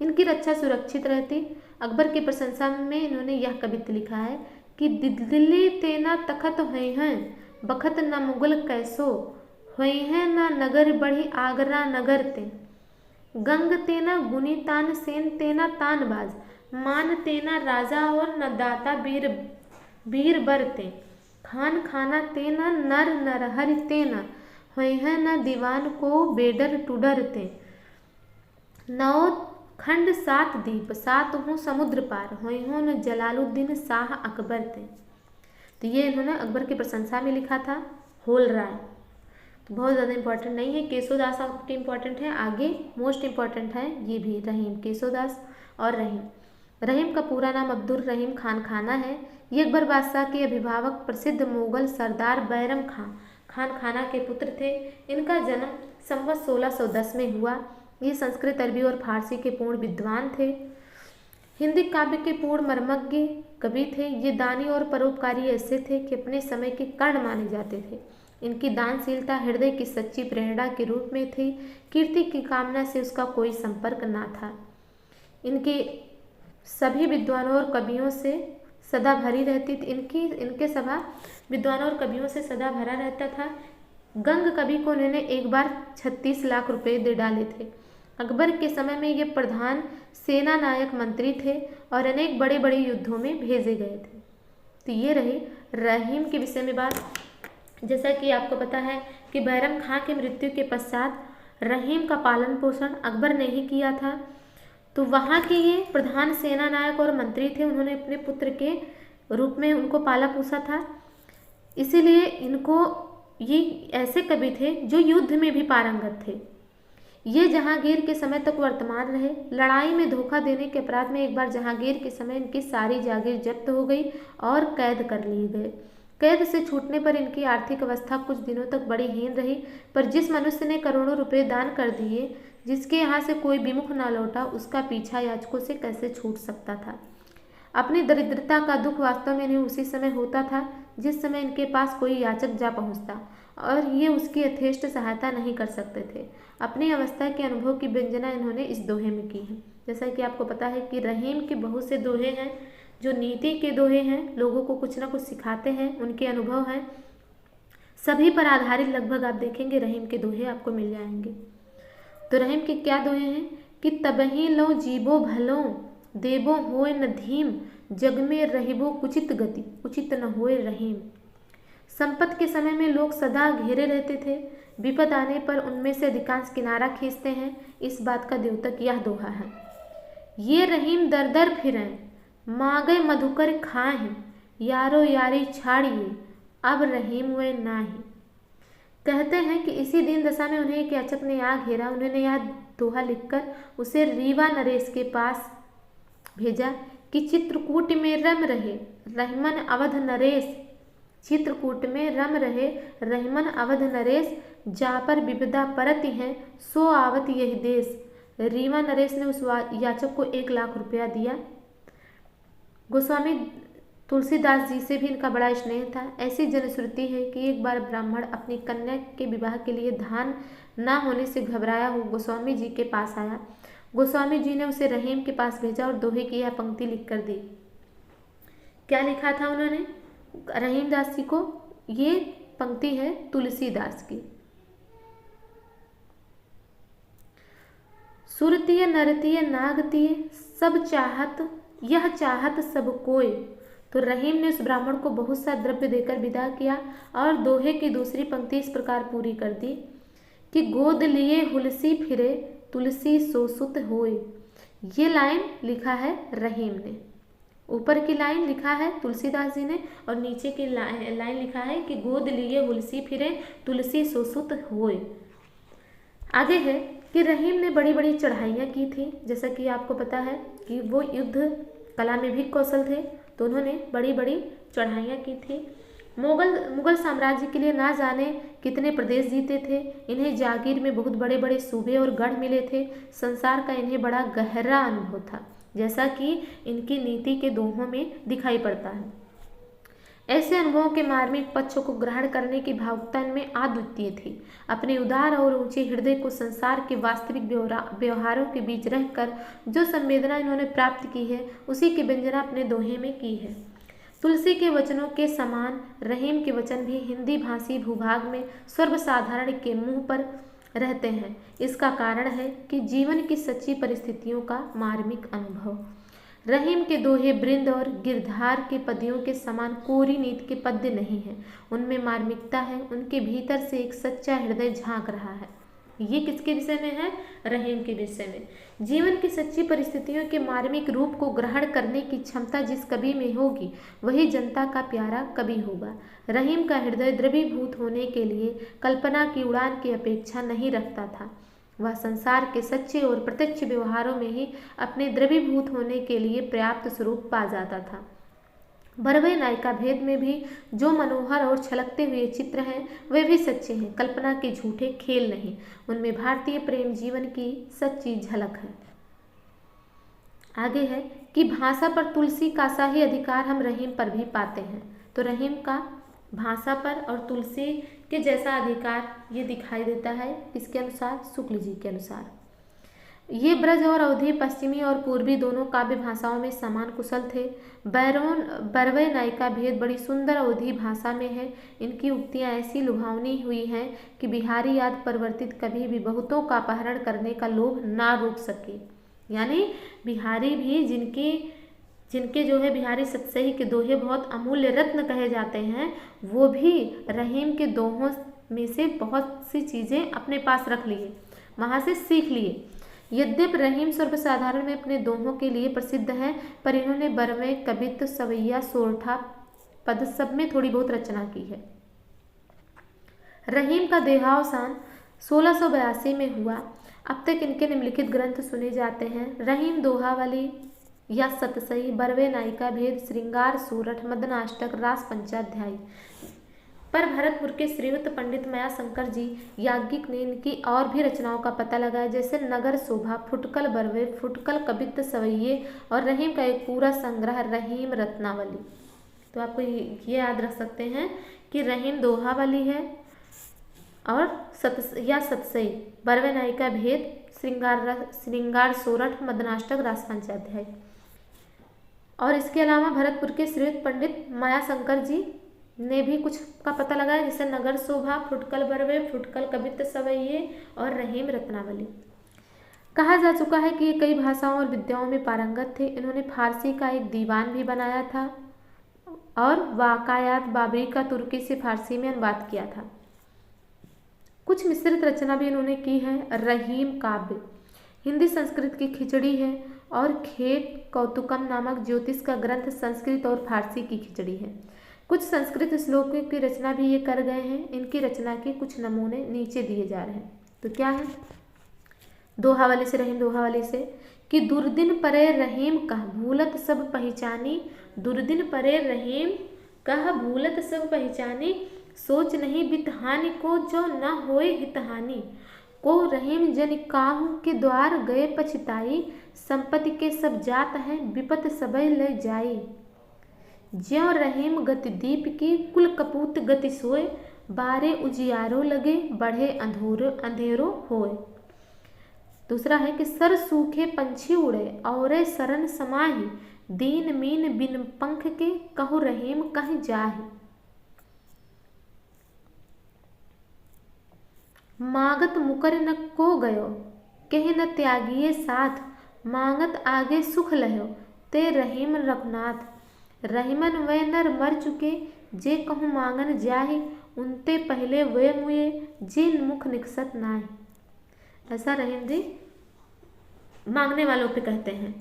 इनकी रक्षा सुरक्षित रहती। अकबर की प्रशंसा में इन्होंने यह कवित्त लिखा है कि दिल्ली तेना तखत हुए हैं, बखत न मुगल कैसो हुए हैं, न नगर बढ़ी आगरा नगर ते। गंग तेना गुनी तान सेन तेना तानबाज, मान तेना राजा और न दाता वीर बरते। खान खाना तेना नर नरहरि तेना, हुए हैं न दीवान को बेडर टुडरते। नौ खंड सात दीप, सात हों समुद्र पार, हुए हों न जलालुद्दीन शाह अकबर ते। तो ये इन्होंने अकबर की प्रशंसा में लिखा था होल राय। तो बहुत ज़्यादा इंपॉर्टेंट नहीं है। केशवदास आपके इंपॉर्टेंट है, आगे मोस्ट इंपॉर्टेंट है ये भी रहीम, केशवदास और रहीम। रहीम का पूरा नाम अब्दुल रहीम खान खाना है। ये अकबर बादशाह के अभिभावक प्रसिद्ध मुगल सरदार बैरम खान खाना के पुत्र थे। इनका जन्म संवत 1610 में हुआ। ये संस्कृत, अरबी और फारसी के पूर्ण विद्वान थे। हिंदी काव्य के पूर्ण मर्मज्ञ कवि थे। ये दानी और परोपकारी ऐसे थे कि अपने समय के कर्ण माने जाते थे। इनकी दानशीलता हृदय की सच्ची प्रेरणा के रूप में थी। कीर्ति की कामना से उसका कोई संपर्क ना था। इनके सभी विद्वानों और कवियों से सदा भरी रहती थी। इनके सभा विद्वानों और कवियों से सदा भरा रहता था। गंग कवि को उन्होंने एक बार 36 लाख रुपए दे डाले थे। अकबर के समय में ये प्रधान सेना नायक मंत्री थे और अनेक बड़े बड़े युद्धों में भेजे गए थे। तो ये रही रहीम के विषय में बात। जैसा कि आपको पता है कि बैरम खां की मृत्यु के पश्चात रहीम का पालन पोषण अकबर ने ही किया था। तो वहाँ के ये प्रधान सेना नायक और मंत्री थे, उन्होंने अपने पुत्र के रूप में उनको पाला पोसा था। इसीलिए इनको ये ऐसे कवि थे जो युद्ध में भी पारंगत थे। ये जहांगीर के समय तक वर्तमान रहे। लड़ाई में धोखा देने के अपराध में एक बार जहांगीर के समय इनकी सारी जागीर जब्त हो गई और कैद कर लिए गए। कैद से छूटने पर इनकी आर्थिक अवस्था कुछ दिनों तक बड़ी हीन रही, पर जिस मनुष्य ने करोड़ों रुपए दान कर दिए, जिसके यहाँ से कोई विमुख ना लौटा, उसका पीछा याचकों से कैसे छूट सकता था। अपनी दरिद्रता का दुख वास्तव में इन्हें उसी समय होता था जिस समय इनके पास कोई याचक जा पहुंचता, और ये उसकी यथेष्ट सहायता नहीं कर सकते थे। अपनी अवस्था के अनुभव की व्यंजना इन्होंने इस दोहे में की है। जैसा कि आपको पता है कि रहीम के बहुत से दोहे हैं जो नीति के दोहे हैं, लोगों को कुछ ना कुछ सिखाते हैं, उनके अनुभव हैं, सभी पर आधारित लगभग आप देखेंगे रहीम के दोहे आपको मिल जाएंगे। तो रहीम के क्या दोहे हैं कि तबही लो जीबो भलो, देबो होए न धीम, जग में रहिबो कुचित गति, उचित न होए रहीम। संपत्ति के समय में लोग सदा घेरे रहते थे, विपद आने पर उनमें से अधिकांश किनारा खींचते हैं। इस बात का द्योतक यह दोहा है। ये रहीम दर दर फिरें, मांगे मधुकर खाएं, यारो यारी छाड़िए, अब रहीम वे नाही। कहते हैं कि इसी दिन दशा में उन्हें एक याचक ने आ घेरा। उन्होंने यह दोहा लिखकर उसे रीवा नरेश के पास भेजा कि चित्रकूट में रम रहे रहमन अवध नरेश, चित्रकूट में रम रहे रहमन अवध नरेश, जा पर विपदा परति हैं, सो आवत यही देश। रीवा नरेश ने उस याचक को 1 लाख रुपया दिया। गोस्वामी तुलसीदास जी से भी इनका बड़ा स्नेह था। ऐसी जनश्रुति है कि एक बार ब्राह्मण अपनी कन्या के विवाह के लिए धान न होने से घबराया हो गोस्वामी जी के पास आया। गोस्वामी जी ने उसे रहीम के पास भेजा और दोहे की यह पंक्ति लिख कर दी। क्या लिखा था उन्होंने रहीम दास जी को? ये पंक्ति है तुलसीदास की। सुरतीय नरतीय नागतीय सब चाहत, यह चाहत सब कोय। तो रहीम ने उस ब्राह्मण को बहुत सा द्रव्य देकर विदा किया और दोहे की दूसरी पंक्ति इस प्रकार पूरी कर दी कि गोद लिए हुलसी फिरे, तुलसी सोसुत होए। ये लाइन लिखा है रहीम ने, ऊपर की लाइन लिखा है तुलसीदास जी ने और नीचे की लाइन लिखा है कि गोद लिए हुलसी फिरे, तुलसी सोसुत होए। आगे है कि रहीम ने बड़ी बड़ी चढ़ाइयाँ की थी। जैसा कि आपको पता है कि वो युद्ध कला में भी कौशल थे, तो उन्होंने बड़ी बड़ी चढ़ाइयाँ की थी। मुगल साम्राज्य के लिए ना जाने कितने प्रदेश जीते थे। इन्हें जागीर में बहुत बड़े बड़े सूबे और गढ़ मिले थे। संसार का इन्हें बड़ा गहरा अनुभव था, जैसा कि इनकी नीति के दोहों में दिखाई पड़ता है। ऐसे अनुभवों के मार्मिक पक्षों को ग्रहण करने की भावुकता इनमें अद्वितीय थी। अपने उदार और ऊंचे हृदय को संसार के वास्तविक व्यवहारों के बीच रहकर जो संवेदना इन्होंने प्राप्त की है, उसी की व्यंजना अपने दोहे में की है। तुलसी के वचनों के समान रहीम के वचन भी हिंदी भाषी भूभाग में सर्वसाधारण के मुंह पर रहते हैं। इसका कारण है कि जीवन की सच्ची परिस्थितियों का मार्मिक अनुभव। रहीम के दोहे बृंद और गिरधार के पदियों के समान कोरी नीति के पद्य नहीं है, उनमें मार्मिकता है। उनके भीतर से एक सच्चा हृदय झांक रहा है। ये किसके विषय में है? रहीम के विषय में। जीवन की सच्ची परिस्थितियों के मार्मिक रूप को ग्रहण करने की क्षमता जिस कवि में होगी, वही जनता का प्यारा कवि होगा। रहीम का हृदय द्रवीभूत होने के लिए कल्पना की उड़ान की अपेक्षा नहीं रखता था। वह संसार के सच्चे और प्रत्यक्ष व्यवहारों में ही अपने द्रवीभूत होने के लिए पर्याप्त स्वरूप पा जाता था। बरवे नायिका भेद में भी जो मनोहर और छलकते हुए चित्र हैं, वे भी सच्चे हैं, कल्पना के झूठे खेल नहीं। उनमें भारतीय प्रेम जीवन की सच्ची झलक है। आगे है कि भाषा पर तुलसी का सा ही अधिकार हम रहीम पर भी पाते हैं। तो रहीम का भाषा पर और तुलसी के जैसा अधिकार ये दिखाई देता है। इसके अनुसार, शुक्ल जी के अनुसार, ये ब्रज और अवधि पश्चिमी और पूर्वी दोनों काव्य भाषाओं में समान कुशल थे। बरवे नायिका भेद बड़ी सुंदर अवधि भाषा में है। इनकी उक्तियाँ ऐसी लुभावनी हुई हैं कि बिहारी याद परिवर्तित कभी भी बहुतों का अपहरण करने का लोभ ना रोक सके। यानी बिहारी भी जिनकी जिनके जो है बिहारी सतसई के दोहे बहुत अमूल्य रत्न कहे जाते हैं, वो भी रहीम के दोहों में से बहुत सी चीज़ें अपने पास रख लिए, वहाँ से सीख लिए। यद्यपि रहीम सर्वसाधारण में अपने दोहों के लिए प्रसिद्ध हैं, पर इन्होंने बरवें, कबित, सवैया, सोरठा, पद सब में थोड़ी बहुत रचना की है। रहीम का देहावसान 1682 में हुआ। अब तक इनके निम्नलिखित ग्रंथ सुने जाते हैं: रहीम दोहावली या सतसई, बरवे नायिका भेद, श्रृंगार, सोरठ, मदनाष्टक, रास पंचाध्यायी। पर भरतपुर के श्रीयुक्त पंडित मयाशंकर जी याज्ञिक ने इनकी और भी रचनाओं का पता लगाया, जैसे नगर शोभा, फुटकल बरवे, फुटकल कबित सवैये और रहीम का एक पूरा संग्रह रहीम रत्नावली। तो आपको ये याद रख सकते हैं कि रहीम दोहावली है और सतसई, बरवे नायिका भेद, श्रृंगार, सोरठ, मदनाष्टक, रास पंचाध्याय। और इसके अलावा भरतपुर के श्रीयुक्त पंडित मायाशंकर जी ने भी कुछ का पता लगाया, जैसे नगर शोभा, फुटकल बरवे, फुटकल कबित सवैये और रहीम रत्नावली। कहा जा चुका है कि ये कई भाषाओं और विद्याओं में पारंगत थे। इन्होंने फारसी का एक दीवान भी बनाया था और वाकायात बाबरी का तुर्की से फारसी में अनुवाद किया था। कुछ मिश्रित रचना भी इन्होंने की है। रहीम काव्य हिंदी संस्कृत की खिचड़ी है और खेट कौतुकम नामक ज्योतिष का ग्रंथ संस्कृत और फारसी की खिचड़ी है। कुछ संस्कृत श्लोकों की रचना भी ये कर गए हैं। इनकी रचना के कुछ नमूने नीचे दिए जा रहे हैं। तो क्या है? दोहावली से, रहीम दोहावली से कि दुर्दिन परे रहीम कह भूलत सब पहचानी, दुर्दिन परे रहीम कह भूलत सब पहचानी, सोच नहीं बितहानि को जो न होए हितहानि, को रहीम जन काहू के द्वार गए पछताई, संपत्ति के सब जात है विपत सबय ले जाई, ज्यों रहीम गति दीप की कुल कपूत गति सोए, बारे उजियारो लगे बढ़े अंधेरो होए। दूसरा है कि सर सूखे पंछी उड़े और सरन समाही, दीन मीन बिन पंख के कहु रहीम कहीं जाहि, मागत मुकर न को गयो कहीं न त्यागिए साथ, मांगत आगे सुख लहो ते रहीम रघुनाथ, रहीमन वे नर मर चुके जे कहूँ मांगन जाहि, उनते पहले वे मुए जे मुख निकसत नाहि। ऐसा रहीम जी मांगने वालों पे कहते हैं।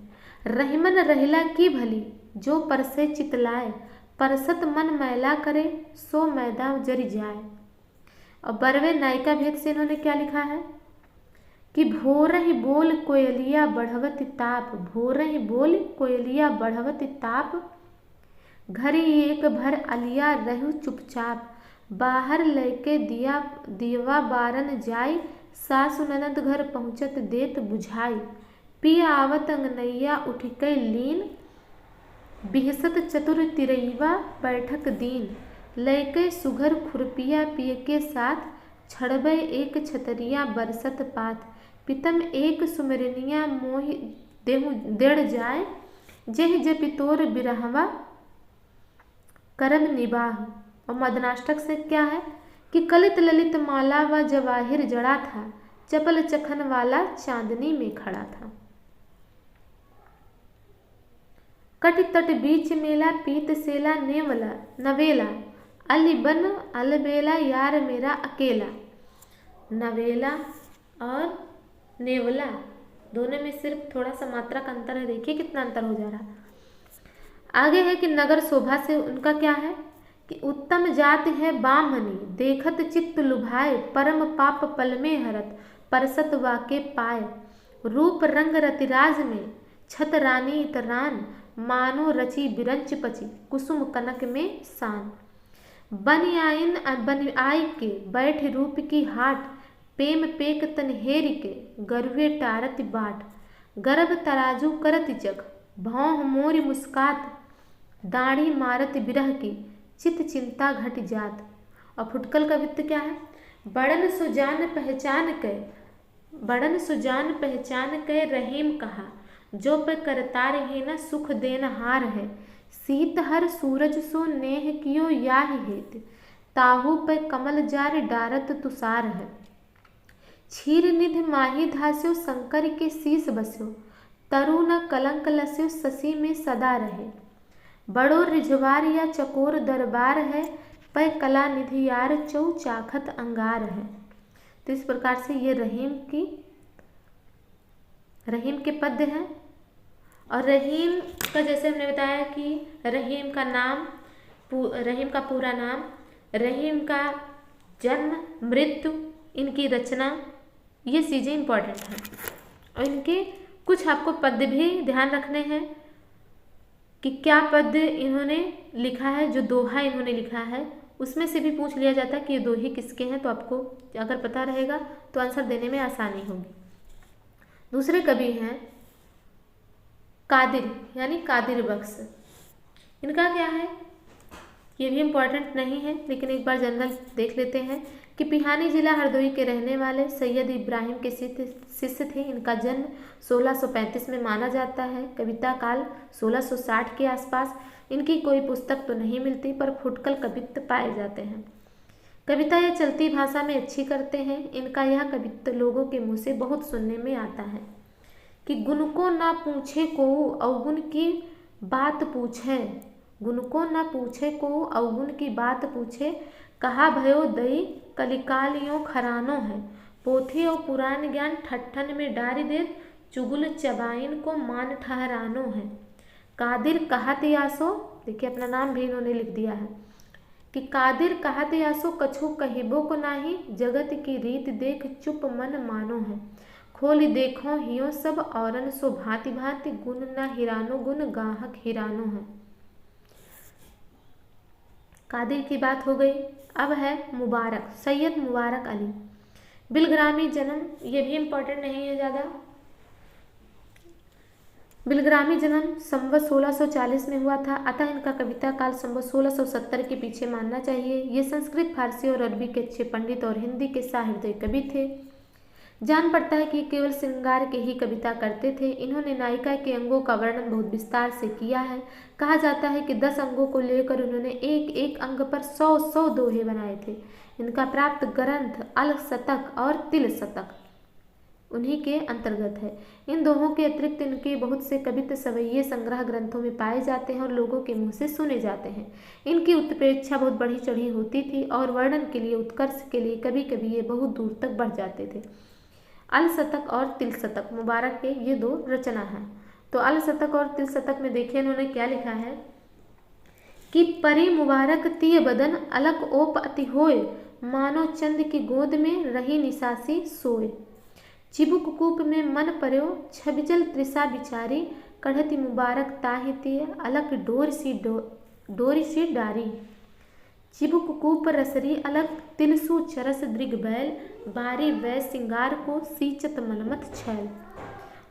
रहीमन रहिला की भली जो परसे चितलाए, परसत मन मैला करे सो मैदा जरि जाए। और बरवे नायिका भेद से इन्होंने क्या लिखा है कि भोर ही बोल कोयलिया बढ़वत ताप, भोर ही बोल कोयलिया बढ़वत ताप, घरी एक भर अलिया रहु चुपचाप, बाहर लेके दियवा बारन जाई, सासु ननद घर पहुँचत देत बुझाई, पिया आवत अंगनैया उठिकै लीन, बिहसत चतुर तिरैवा बैठक दीन, लैके सुघर खुरपिया पिय के साथ, छड़बै एक छतरिया बरसत पात, पितम एक सुमरनिया मोहि देहु देड़ जाए, जेहि जे पितोर बिरहवा करम निबाह। और मदनाष्टक से क्या है कि कलित ललित माला व जवाहिर जड़ा था, चपल चखन वाला चांदनी में खड़ा था, कट तट बीच मेला पीत सेला नेवला नवेला, अलिबन अलबेला यार मेरा अकेला। नवेला और नेवला दोनों में सिर्फ थोड़ा सा मात्रा का अंतर है, देखिए कितना अंतर हो जा रहा। आगे है कि नगर शोभा से उनका क्या है कि उत्तम जाति है बामनी, देखत चित्त लुभाए, परम पाप पल में हरत, परसत वाके पाए, रूप रंग रतिराज में छत रानी तरान, मानो रची बिरंच पची कुसुम कनक में सान, बन आई के बैठ रूप की हाट, पेम पेक तनहेर के गरुए टारत बाट, गर्भ तराजू करत जग भौह मोरी मुस्कात, दाढ़ी मारत बिरह की चित चिंता घट जात। और फुटकल का वित्त क्या है? बड़न सुजान पहचान के रहीम कहा, जो पे करतार है न सुख देन हार है, सीत हर सूरज सो नेह कियो याह हेत, ताहू पे कमल जार डारत तुषार है, क्षीर निधि माही धास्यो शंकर के शीस बस्यो, तरु न कलंक लस्यु शशि में सदा रहे। बड़ो रिझवार या चकोर दरबार है, पै कला निधि यार चौ चाखत अंगार है। तो इस प्रकार से ये रहीम के पद्य हैं। और रहीम का जैसे हमने बताया कि रहीम का पूरा नाम, रहीम का जन्म, मृत्यु, इनकी रचना, ये चीज़ें इम्पॉर्टेंट हैं। और इनके कुछ आपको पद्य भी ध्यान रखने हैं कि क्या पद्य इन्होंने लिखा है। जो दोहा इन्होंने लिखा है उसमें से भी पूछ लिया जाता है कि ये दोहे किसके हैं, तो आपको अगर पता रहेगा तो आंसर देने में आसानी होगी। दूसरे कवि हैं कादिर यानी कादिर बख्श। इनका क्या है, ये भी इम्पॉर्टेंट नहीं है, लेकिन एक बार जनरल देख लेते हैं कि पिहानी जिला हरदोई के रहने वाले सैयद इब्राहिम के शिष्य थे। इनका जन्म 1635 में माना जाता है। कविता काल 1660 के आसपास। इनकी कोई पुस्तक तो नहीं मिलती, पर फुटकल कवित्व पाए जाते हैं। कविता यह चलती भाषा में अच्छी करते हैं। इनका यह कवित्व लोगों के मुँह से बहुत सुनने में आता है कि गुण को ना पूछे को अवगुण की बात पूछे, गुण को ना पूछे को अवगुण की बात पूछे, कहा भयो दई कलिकालियों खरानो है, पोथी और पुराण ज्ञान ठट्ठन में डारी देत, चुगुल चबाइन को मान ठहरानो है। कादिर कहत यासो, देखिए अपना नाम भी इन्होंने लिख दिया है कि कादिर कहत यासो कछु कहिबो को नाही, जगत की रीत देख चुप मन मानो है, खोल देखो हियो सब औरन सो भांति भांति, गुण न हिरानो गुण गाहक हिरानो है। कादिर की बात हो गई। अब है मुबारक, सैयद मुबारक अली। बिलग्रामी जन्म, ये भी इम्पोर्टेंट नहीं है ज़्यादा। बिलग्रामी जन्म संवत 1640 में हुआ था, अतः इनका कविता काल संवत 1670 के पीछे मानना चाहिए। ये संस्कृत, फारसी और अरबी के अच्छे पंडित और हिंदी के सहृदय कवि थे। जान पड़ता है कि केवल श्रृंगार के ही कविता करते थे। इन्होंने नायिका के अंगों का वर्णन बहुत विस्तार से किया है। कहा जाता है कि 10 अंगों को लेकर उन्होंने एक एक अंग पर 100 दोहे बनाए थे। इनका प्राप्त ग्रंथ अल शतक और तिल शतक उन्हीं के अंतर्गत है। इन दोहों के अतिरिक्त इनके बहुत से कवित्व सवैये संग्रह ग्रंथों में पाए जाते हैं और लोगों के मुँह से सुने जाते हैं। इनकी उत्प्रेक्षा बहुत बढ़ी चढ़ी होती थी और वर्णन के लिए, उत्कर्ष के लिए कभी कभी ये बहुत दूर तक बढ़ जाते थे। अल शतक और तिल शतक मुबारक के ये 2 रचना हैं। तो अल शतक और तिल शतक में देखिए इन्होंने क्या लिखा है कि परी मुबारक तिय बदन अलग ओप अति होय, मानो चंद की गोद में रही निसासी सोए, चिबुक कूप में मन पर्यो छबिजल त्रिषा बिचारी, कढ़ती मुबारक ताहि तिय अलग डोरी सी डारी, चिबुक कूप रसरी अलग तिलसु चरस दृग बैल, बारी वै सिंगार को सींचत मनमत छैल।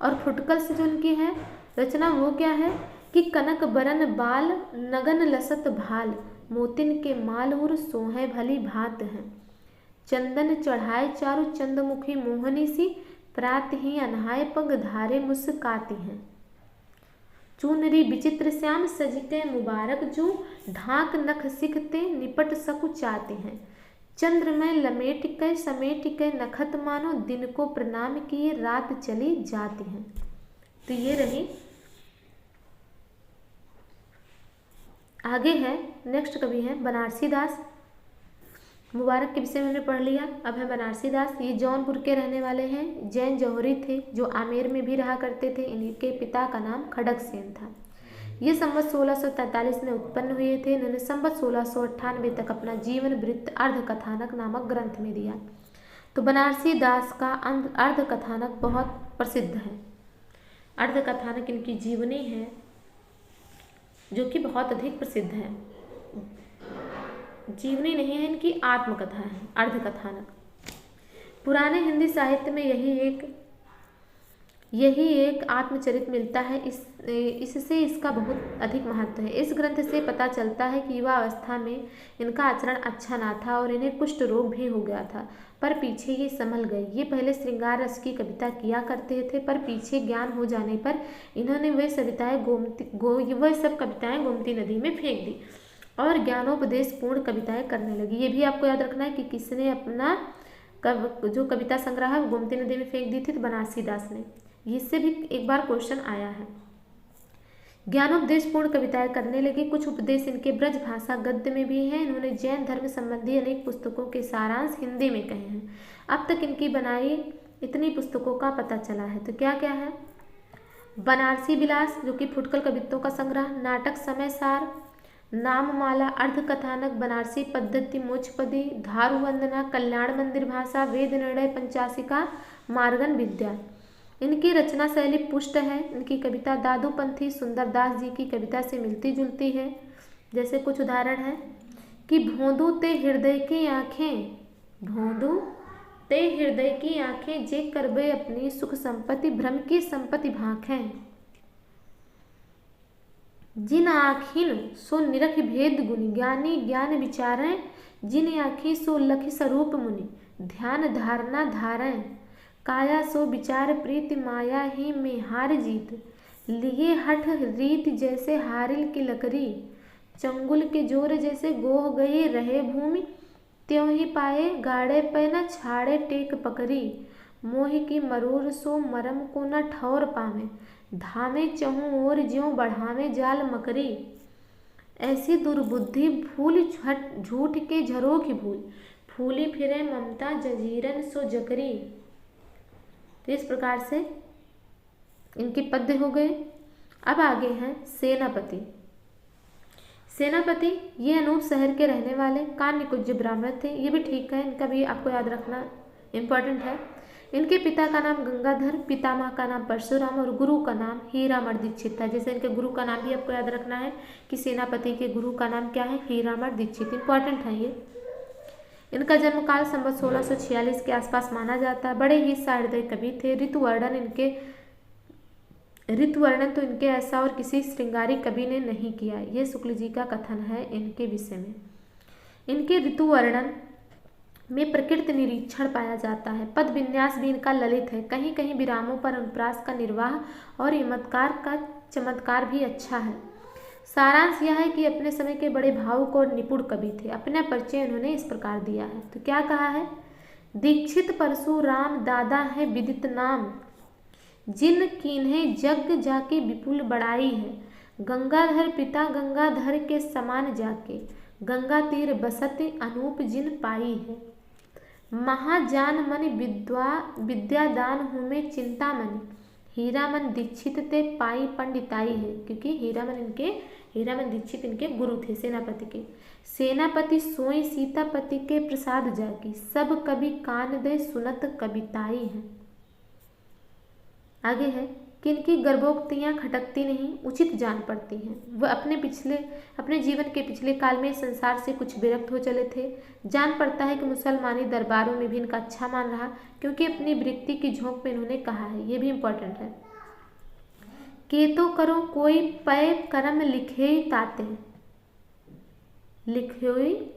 और फुटकल से जो उनकी है रचना वो क्या है कि कनक बरन बाल नगन लसत भाल, मोतिन के माल उर सोहे भली भात हैं, चंदन चढ़ाए चारु चंदमुखी मोहनी सी, प्रात ही अनहाय पग धारे मुस्काती हैं, चूनरी विचित्र श्याम सजते मुबारक जो, ढाक नख सिखते निपट सकु चाते हैं, चंद्रमय लमेट के समेट के नखत मानो, दिन को प्रणाम किए रात चली जाती हैं। तो ये रही। आगे है नेक्स्ट कवि है बनारसी दास। मुबारक के विषय में हमने पढ़ लिया। अब है बनारसी दास। ये जौनपुर के रहने वाले हैं, जैन जौहरी थे जो आमेर में भी रहा करते थे। इनके पिता का नाम खड़ग सेन था। ये संवत 1643 में उत्पन्न हुए थे। इन्होंने संवत 1698 तक अपना जीवन वृत्त अर्धकथानक नामक ग्रंथ में दिया। तो बनारसी दास का अर्धकथानक बहुत प्रसिद्ध है। अर्धकथानक इनकी जीवनी है जो कि बहुत अधिक प्रसिद्ध है। जीवनी नहीं है, इनकी आत्मकथा है अर्धकथानक। पुराने हिंदी साहित्य में यही एक आत्मचरित मिलता है। इससे इसका बहुत अधिक महत्व है। इस ग्रंथ से पता चलता है कि युवा अवस्था में इनका आचरण अच्छा ना था और इन्हें कुष्ठ रोग भी हो गया था, पर पीछे ये संभल गए। ये पहले श्रृंगार रस की कविता किया करते थे, पर पीछे ज्ञान हो जाने पर इन्होंने वह सब कविताएं गोमती नदी में फेंक दी और ज्ञानोपदेश पूर्ण कविताएं करने लगी। ये भी आपको याद रखना है कि किसने अपना जो कविता संग्रह है गोमती नदी में फेंक दी थी, तो बनारसी दास ने। इससे भी एक बार क्वेश्चन आया है। ज्ञानोपदेश पूर्ण कविताएं करने लगे। कुछ उपदेश इनके ब्रज भाषा गद्य में भी हैं। इन्होंने जैन धर्म संबंधी अनेक पुस्तकों के सारांश हिंदी में कहे हैं। अब तक इनकी बनाई इतनी पुस्तकों का पता चला है। तो क्या क्या है? बनारसी विलास जो कि फुटकल कवित्तों का संग्रह, नाटक समय सार, नाममाला, अर्धकथानक, बनारसी पद्धति, मोक्षपदी, धारु वंदना, कल्याण मंदिर भाषा, वेद निर्णय, पंचाशिका, मार्गन विद्या। इनकी रचना शैली पुष्ट है। इनकी कविता दादूपंथी सुंदरदास जी की कविता से मिलती जुलती है। जैसे कुछ उदाहरण है कि भोंदू ते हृदय की आँखें, भोंदू ते हृदय की आँखें, जे करबे अपनी सुख संपत्ति, भ्रम की संपत्ति भाखें। जिन आँखिन सो निरख भेद गुनि, ज्ञानी ज्ञान विचारें, जिन आँखी सो लख स्वरूप मुनि, ध्यान धारणा धारें। काया सो विचार प्रीति, माया ही में हार जीत, लिए हठ रीत जैसे हारिल की लकड़ी, चंगुल के जोर जैसे गोह गई रहे भूमि, त्यों ही पाए गाड़े पे न छाड़े टेक पकड़ी, मोह की मरूर सो मरम को न ठौर पावे, धामे चहु और ज्यों बढ़ावे जाल मकरी। ऐसी दुर्बुद्धि भूल झूठ के झरोख भूल, फूली फिरे ममता जजीरन सो जकरी। तो इस प्रकार से इनके पद्य हो गए। अब आगे हैं सेनापति। सेनापति ये अनूप शहर के रहने वाले कान्यकुब्ज ब्राह्मण थे। ये भी ठीक है, इनका भी आपको याद रखना इम्पोर्टेंट है। इनके पिता का नाम गंगाधर, पितामह का नाम परशुराम और गुरु का नाम हीरामण दीक्षित था। जैसे इनके गुरु का नाम भी आपको याद रखना है कि सेनापति के गुरु का नाम क्या है? हीरामण दीक्षित। इंपॉर्टेंट है ये। इनका जन्म काल संवत 1646 के आसपास माना जाता है। बड़े ही सहृदय कवि थे। ऋतुवर्णन तो इनके ऐसा और किसी श्रृंगारी कवि ने नहीं किया। ये शुक्ल जी का कथन है इनके विषय में। इनके ऋतुवर्णन में प्रकृति निरीक्षण पाया जाता है। पद विन्यास भी इनका ललित है। कहीं कहीं विरामों पर अनुप्रास का निर्वाह और यमत्कार का चमत्कार भी अच्छा है। सारांश यह है कि अपने समय के बड़े भावुक और निपुण कवि थे। अपना परिचय उन्होंने इस प्रकार दिया है। तो क्या कहा है? दीक्षित परशुराम दादा है विदित नाम, जिन कीन्हे जग जाके विपुल बड़ाई है, गंगाधर पिता गंगाधर के समान जाके, गंगा तीर बसति अनूप जिन पाई है, महाजान मन विद्यादान हूँ में चिंतामणि, हीरामन दीक्षित ते पाई पंडिताई है। क्योंकि हीरामन दीक्षित इनके गुरु थे सेनापति के। सेनापति सोई सीतापति के प्रसाद जाकी, सब कवि कान दे सुनत कविताई है। आगे है कि इनकी गर्भोक्तियाँ खटकती नहीं, उचित जान पड़ती हैं। वह अपने जीवन के पिछले काल में संसार से कुछ विरक्त हो चले थे। जान पड़ता है कि मुसलमानी दरबारों में भी इनका अच्छा मान रहा, क्योंकि अपनी वृत्ति की झोंक में इन्होंने कहा है। ये भी इम्पोर्टेंट है। के तो करो कोई पय कर्म लिखे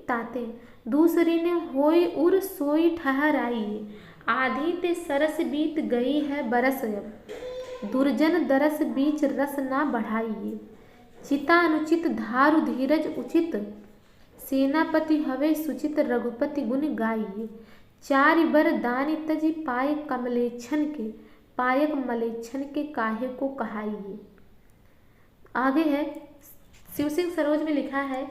ताते, दूसरी ने होई उर सोई ठहराई, आधी ते सरस बीत गई है बरस अब, दुर्जन दरस बीच रस ना बढ़ाइए, चिता अनुचित धारु धीरज उचित, सेनापति हवे सुचित रघुपति गुण गाइए, चारि बर दानी तजी पाए कमलेच्छन के, पायक मलेच्छन के काहे को कहाइए। आगे है शिव सिंह सरोज में लिखा है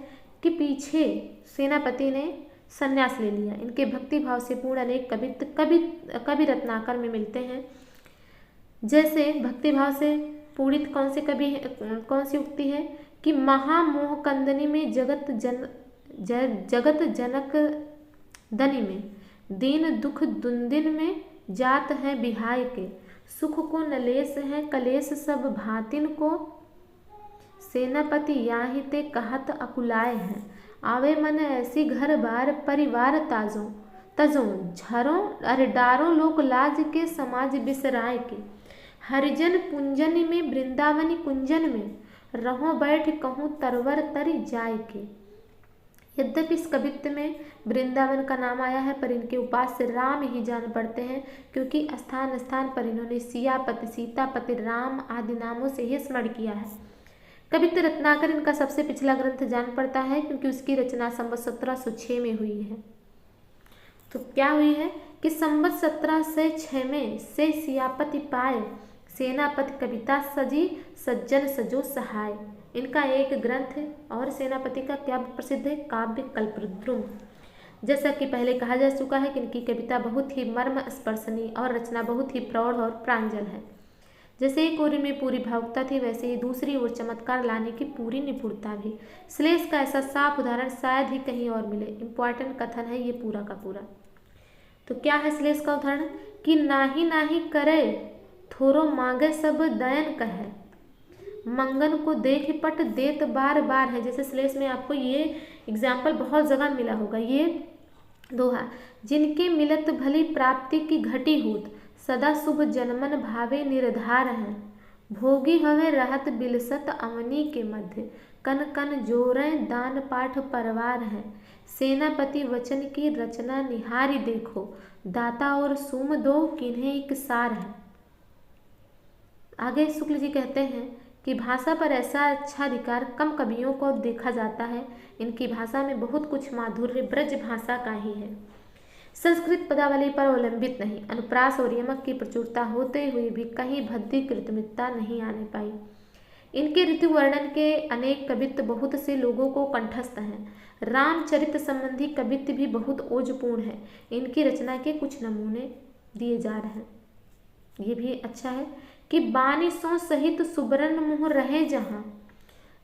कि पीछे सेनापति ने संन्यास ले लिया। इनके भक्ति भाव से पूर्ण अनेक कवि रत्नाकर में मिलते हैं। जैसे भक्ति भाव से पूरित कौन सी उक्ति है कि महामोह कंदनी में जगत जनक दनि में, दीन दुख दुंदिन में जात है बिहाय के, सुख को नलेस है कलेस सब भातिन को, सेनापति याहि ते कहत अकुलाए हैं, आवे मन ऐसी घर बार परिवार तजों झरों अरे डारों लोक लाज के समाज बिसराए के, हरिजन पुंजन में वृंदावनी कुंजन में, रहो बैठ कहूँ तरवर तरी जाए के। यद्यपि इस कवित्व में वृंदावन का नाम आया है, पर इनके उपास्य राम ही जान पड़ते हैं, क्योंकि स्थान स्थान पर इन्होंने सियापति, सीतापति, राम आदि नामों से ही स्मरण किया है। कवित्व रत्नाकर इनका सबसे पिछला ग्रंथ जान पड़ता है, क्योंकि उसकी रचना संवत 1706 में हुई है। तो क्या हुई है कि संवत 1706 में से सियापति पाए, सेनापति कविता सजी सज्जन सजो सहाय, इनका एक ग्रंथ है। और सेनापति का क्या प्रसिद्ध है? काव्य कल्पद्रुम। जैसा कि पहले कहा जा चुका है कि इनकी कविता बहुत ही मर्म स्पर्शनीय और रचना बहुत ही प्रौढ़ और प्रांजल है। जैसे एक ओर में पूरी भावुकता थी, वैसे ही दूसरी ओर चमत्कार लाने की पूरी निपुणता भी। श्लेष का ऐसा साफ उदाहरण शायद ही कहीं और मिले। इम्पॉर्टेंट कथन है ये पूरा का पूरा। तो क्या है श्लेष का उदाहरण? कि नाही नाही करे थोरो मांगे सब दयन कहे, मंगन को देख पट देत बार बार है। जैसे श्लेष में आपको ये एग्जाम्पल बहुत जगह मिला होगा। ये दोहा, जिनके मिलत भली प्राप्ति की घटी होत, सदा शुभ जनमन भावे निर्धार है, भोगी हवे रहत बिलसत अवनी के मध्य, कन कन जोरे दान पाठ परवार है, सेनापति वचन की रचना निहारी देखो, दाता और सुम दो किन्हें एक सार है। आगे शुक्ल जी कहते हैं कि भाषा पर ऐसा अच्छा अधिकार कम कवियों को देखा जाता है। इनकी भाषा में बहुत कुछ माधुर्य ब्रज भाषा का ही है। संस्कृत पदावली पर अवलंबित नहीं, अनुप्रास और यमक की प्रचुरता होते हुए भी कहीं भद्दी कृत्रिमता नहीं आने पाई। इनके ऋतु वर्णन के अनेक कवित्व बहुत से लोगों को कंठस्थ हैं। रामचरित संबंधी कवित्व भी बहुत ओजपूर्ण है। इनकी रचना के कुछ नमूने दिए जा रहे हैं। ये भी अच्छा है कि बानिसों सहित सुबरन मुँह रहे जहाँ,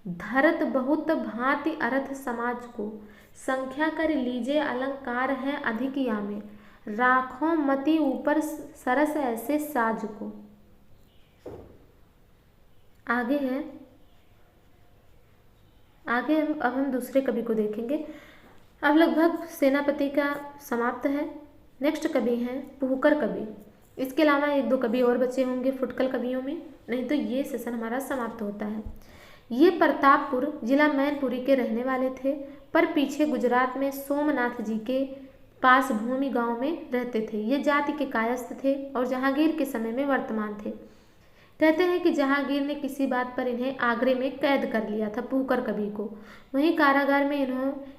धरत बहुत भांति अर्थ समाज को, संख्या कर लीजे अलंकार है अधिक या में, राखों मति ऊपर सरस ऐसे साज को। आगे है, आगे अब हम दूसरे कवि को देखेंगे। अब लगभग सेनापति का समाप्त है। नेक्स्ट कवि हैं पुहकर कवि। इसके अलावा एक दो कवि और बचे होंगे फुटकल कवियों में, नहीं तो ये सेशन हमारा समाप्त होता है। ये प्रतापपुर जिला मैनपुरी के रहने वाले थे, पर पीछे गुजरात में सोमनाथ जी के पास भूमि गांव में रहते थे। ये जाति के कायस्थ थे और जहांगीर के समय में वर्तमान थे। कहते हैं कि जहांगीर ने किसी बात पर इन्हें आगरे में कैद कर लिया था, पुहकर कवि को। वहीं कारागार में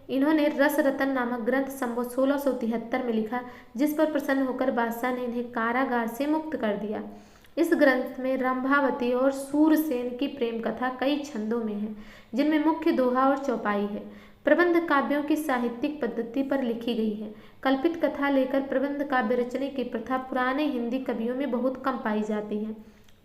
इन्होंने रस रतन नामक ग्रंथ संवत 1673 में लिखा, जिस पर प्रसन्न होकर बादशाह ने इन्हें कारागार से मुक्त कर दिया। इस ग्रंथ में रंभावती और सूरसेन की प्रेम कथा कई छंदों में है, जिनमें मुख्य दोहा और चौपाई है। प्रबंध काव्यों की साहित्यिक पद्धति पर लिखी गई है। कल्पित कथा लेकर प्रबंध काव्य रचने की प्रथा पुराने हिंदी कवियों में बहुत कम पाई जाती है।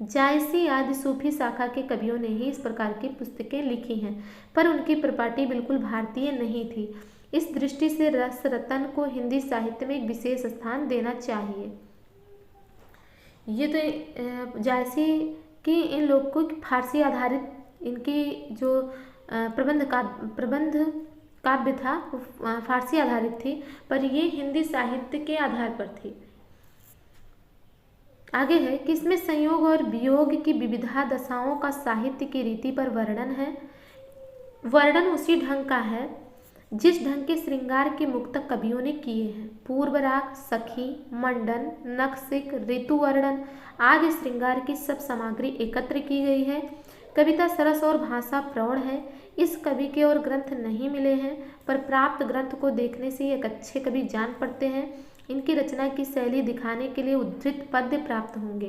जायसी आदि सूफी शाखा के कवियों ने ही इस प्रकार की पुस्तकें लिखी हैं, पर उनकी परिपाटी बिल्कुल भारतीय नहीं थी। इस दृष्टि से रस रतन को हिंदी साहित्य में एक विशेष स्थान देना चाहिए। ये तो जायसी की इन लोग को फारसी आधारित इनकी जो प्रबंध काव्य था वो फारसी आधारित थी, पर ये हिंदी साहित्य के आधार पर थी। आगे है कि इसमें संयोग और वियोग की विविधा दशाओं का साहित्य की रीति पर वर्णन है। वर्णन उसी ढंग का है जिस ढंग के श्रृंगार के मुक्तक कवियों ने किए हैं। पूर्व राग, सखी, मंडन, नखशिख, ऋतु वर्णन आदि श्रृंगार की सब सामग्री एकत्र की गई है। कविता सरस और भाषा प्रौढ़ है। इस कवि के और ग्रंथ नहीं मिले हैं, पर प्राप्त ग्रंथ को देखने से एक अच्छे कवि जान पड़ते हैं। इनकी रचना की शैली दिखाने के लिए उद्धृत पद्य प्राप्त होंगे।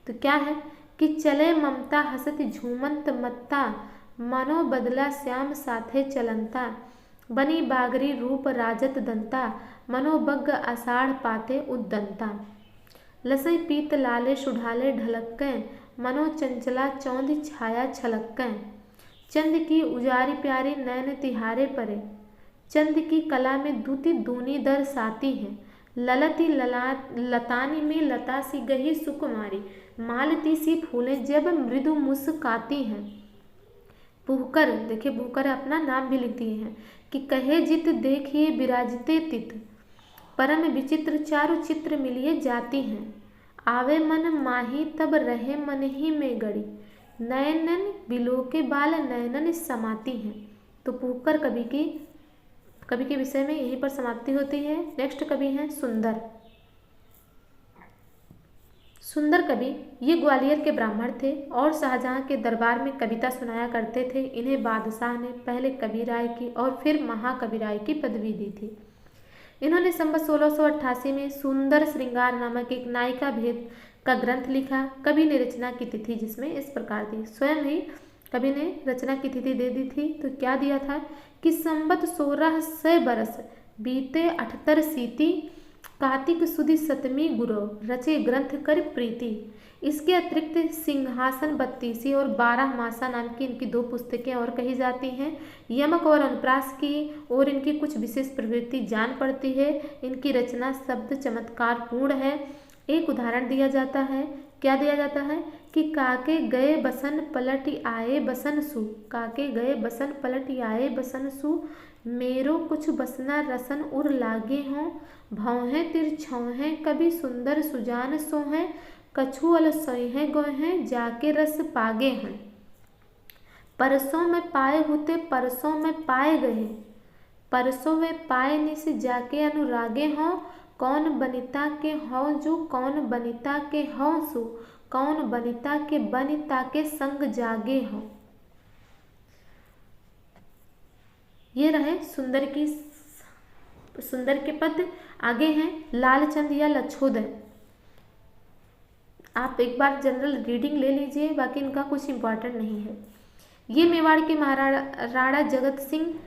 तो क्या है कि चले ममता हसत झूमंत मत्ता, मनो बदला श्याम साथे चलंता, बनी बागरी रूप राजत दंता, मनोबग्ग आषाढ़ पाते उद्दंता, लसई पीत लाले सुढाले ढलक्कें, मनो चंचला चौंध छाया छलक्कें, चंद की उजारी प्यारी नैन तिहारे परे, चंद की कला में दूती दूनी दर्शाती है, ललती लतानी में लता सी गही सुकुमारी, मालती सी फूलें जब मृदु मुस्काती हैं। पुहकर, देखिए पुहकर अपना नाम भी लिख दिए हैं कि कहे जित देखिए विराजते तित, परम विचित्र चारु चित्र मिलिए जाती हैं, आवे मन माही तब रहे मन ही में गड़ी, नयनन बिलो के बाल नयनन समाती हैं। तो पुहकर कवि के विषय में यहीं पर समाप्ति होती है। नेक्स्ट कवि हैं सुंदर। सुंदर कवि ये ग्वालियर के ब्राह्मण थे और शाहजहां के दरबार में कविता सुनाया करते थे। इन्हें बादशाह ने पहले कविराय की और फिर महाकविराय की पदवी दी थी। इन्होंने संवत 1688 में सुंदर श्रृंगार नामक एक नायिका भेद का ग्रंथ लिखा। कवि ने रचना की तिथि जिसमें इस प्रकार दी, स्वयं ही कवि ने रचना की तिथि दे दी थी। तो क्या दिया था कि संवत 1600 बरस बीते 78 सीति, कार्तिक सुदी सतमी गुरु रचे ग्रंथ कर प्रीति। इसके अतिरिक्त सिंहासन बत्तीसी और 12 मासा नाम की इनकी 2 पुस्तकें और कही जाती हैं। यमक और अनुप्रास की और इनकी कुछ विशेष प्रवृत्ति जान पड़ती है। इनकी रचना शब्द चमत्कार पूर्ण है। एक उदाहरण दिया जाता है, क्या दिया जाता है कि काके गए बसन पलट आए बसन सु, काके गए बसन पलट आए बसन सु, मेरो कुछ बसना रसन उर लागे हों, भौहें तिरछौहें कभी सुंदर सुजान सोहें, कछु अल सोहें गोहें जाके रस पागे हैं। परसों में पाए होते परसों में पाए गए, परसों में पाए निस जाके अनुरागे हों, कौन बनिता के हों जो कौन बनिता के हों सो, कौन बनिता के बनिता के संग जागे हों। ये रहे सुंदर के पद। आगे हैं लालचंद या लक्षोदय। आप एक बार जनरल रीडिंग ले लीजिए, बाकी इनका कुछ इम्पोर्टेंट नहीं है। ये मेवाड़ के महाराणा जगत सिंह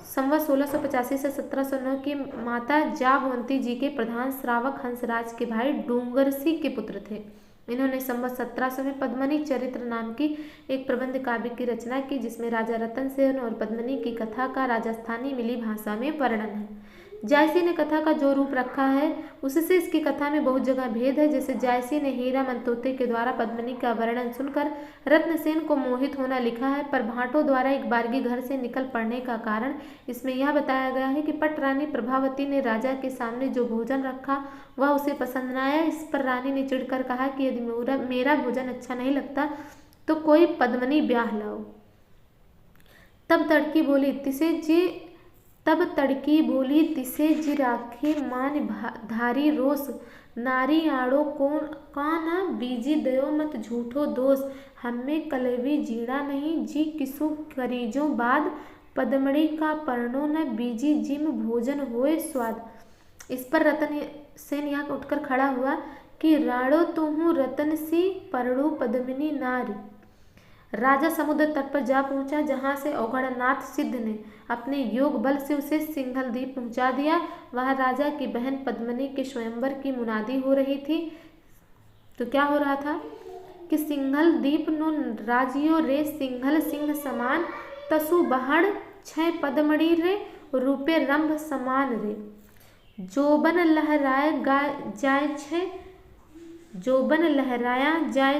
संवत 1685 से 1709 के माता जाबवंती जी के प्रधान श्रावक हंसराज के भाई डूंगरसी के पुत्र थे। इन्होंने संवत 1700 में पद्मनी चरित्र नाम की एक प्रबंध काव्य की रचना की, जिसमें राजा रतन सेन और पद्मनी की कथा का राजस्थानी मिली भाषा में वर्णन है। जायसी ने कथा का जो रूप रखा है उससे इसकी कथा में बहुत जगह भेद है। जैसे जायसी ने हीरा मनतोते के द्वारा पद्मनी का वर्णन सुनकर रत्नसेन को मोहित होना लिखा है, पर भाटों द्वारा एक बारगी घर से निकल पड़ने का कारण इसमें यह बताया गया है कि पट रानी प्रभावती ने राजा के सामने जो भोजन रखा वह उसे पसंद न आया। इस पर रानी ने चिढ़कर कहा कि यदि मेरा भोजन अच्छा नहीं लगता तो कोई पद्मनी ब्याह लाओ। तब तड़की बोली तिसे जी राखे मान धारी रोष, नारी आड़ो कौन काना बीजी दयो मत झूठो दोष, हमें कलवी जीड़ा नहीं जी किसु करीजो बाद, पदमड़ी का पर्णो न बीजी जिम भोजन होए स्वाद। इस पर रतन सेन यहाँ उठकर खड़ा हुआ कि राड़ो तुहू रतन सी परड़ो पद्मिनी नारी। राजा समुद्र तट पर जा पहुंचा, जहां से औगड़नाथ सिद्ध ने अपने योग बल से उसे सिंघल द्वीप पहुंचा दिया। वह राजा की बहन पद्मिनी के स्वयंवर की मुनादी हो रही थी। तो क्या हो रहा था कि सिंघल द्वीप नो राजियो रे सिंघल सिंह समान, तसु बहड़ छह पदमड़ी रे रूपे रंभ समान रे, जोबन लहराए जाय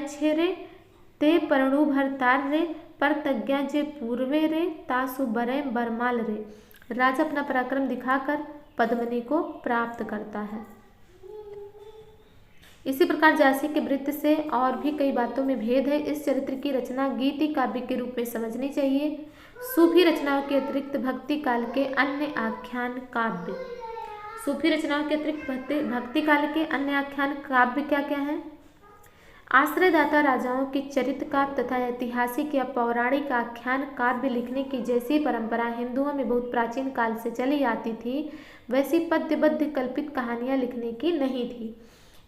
छे रे, ते परणु भरतार रे, पर तज्ञा जे पूर्वे रे, तासु बरे बरमाल रे। राजा अपना पराक्रम दिखाकर पद्मिनी को प्राप्त करता है। इसी प्रकार जायसी के वृत्त से और भी कई बातों में भेद है। इस चरित्र की रचना गीति काव्य के रूप में समझनी चाहिए। सूफी रचनाओं के अतिरिक्त भक्ति काल के अन्य आख्यान काव्य, सूफी रचनाओं के अतिरिक्त भक्ति काल के अन्य आख्यान काव्य क्या क्या है? आश्रयदाता राजाओं के चरित्र काव्य तथा ऐतिहासिक या पौराणिक आख्यान काव्य लिखने की जैसी परंपरा हिंदुओं में बहुत प्राचीन काल से चली आती थी, वैसी पद्यबद्ध कल्पित कहानियाँ लिखने की नहीं थी।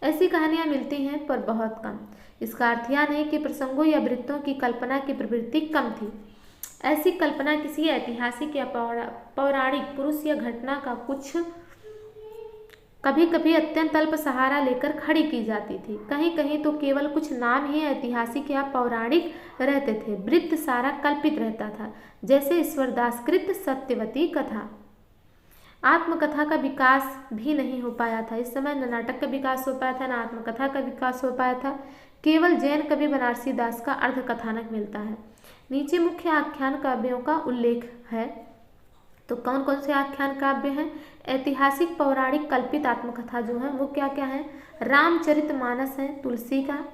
ऐसी कहानियाँ मिलती हैं पर बहुत कम। इसका अर्थ यह नहीं कि प्रसंगों या वृत्तों की कल्पना की प्रवृत्ति कम थी। ऐसी कल्पना किसी ऐतिहासिक या पौराणिक पुरुष या घटना का कुछ कभी कभी अत्यंत अल्प सहारा लेकर खड़ी की जाती थी। कहीं कहीं तो केवल कुछ नाम ही ऐतिहासिक या पौराणिक रहते थे। वृत्त सारा कल्पित रहता था, जैसे ईश्वरदासकृत सत्यवती कथा। आत्मकथा का विकास भी नहीं हो पाया था। इस समय न नाटक का विकास हो पाया था, न आत्मकथा का विकास हो पाया था। केवल जैन कवि बनारसी दास का अर्ध कथानक मिलता है। नीचे मुख्य आख्यान काव्यों का उल्लेख है। तो कौन कौन से आख्यान काव्य हैं? ऐतिहासिक पौराणिक कल्पित आत्मकथा जो है वो क्या क्या है? रामचरितमानस है तुलसी का,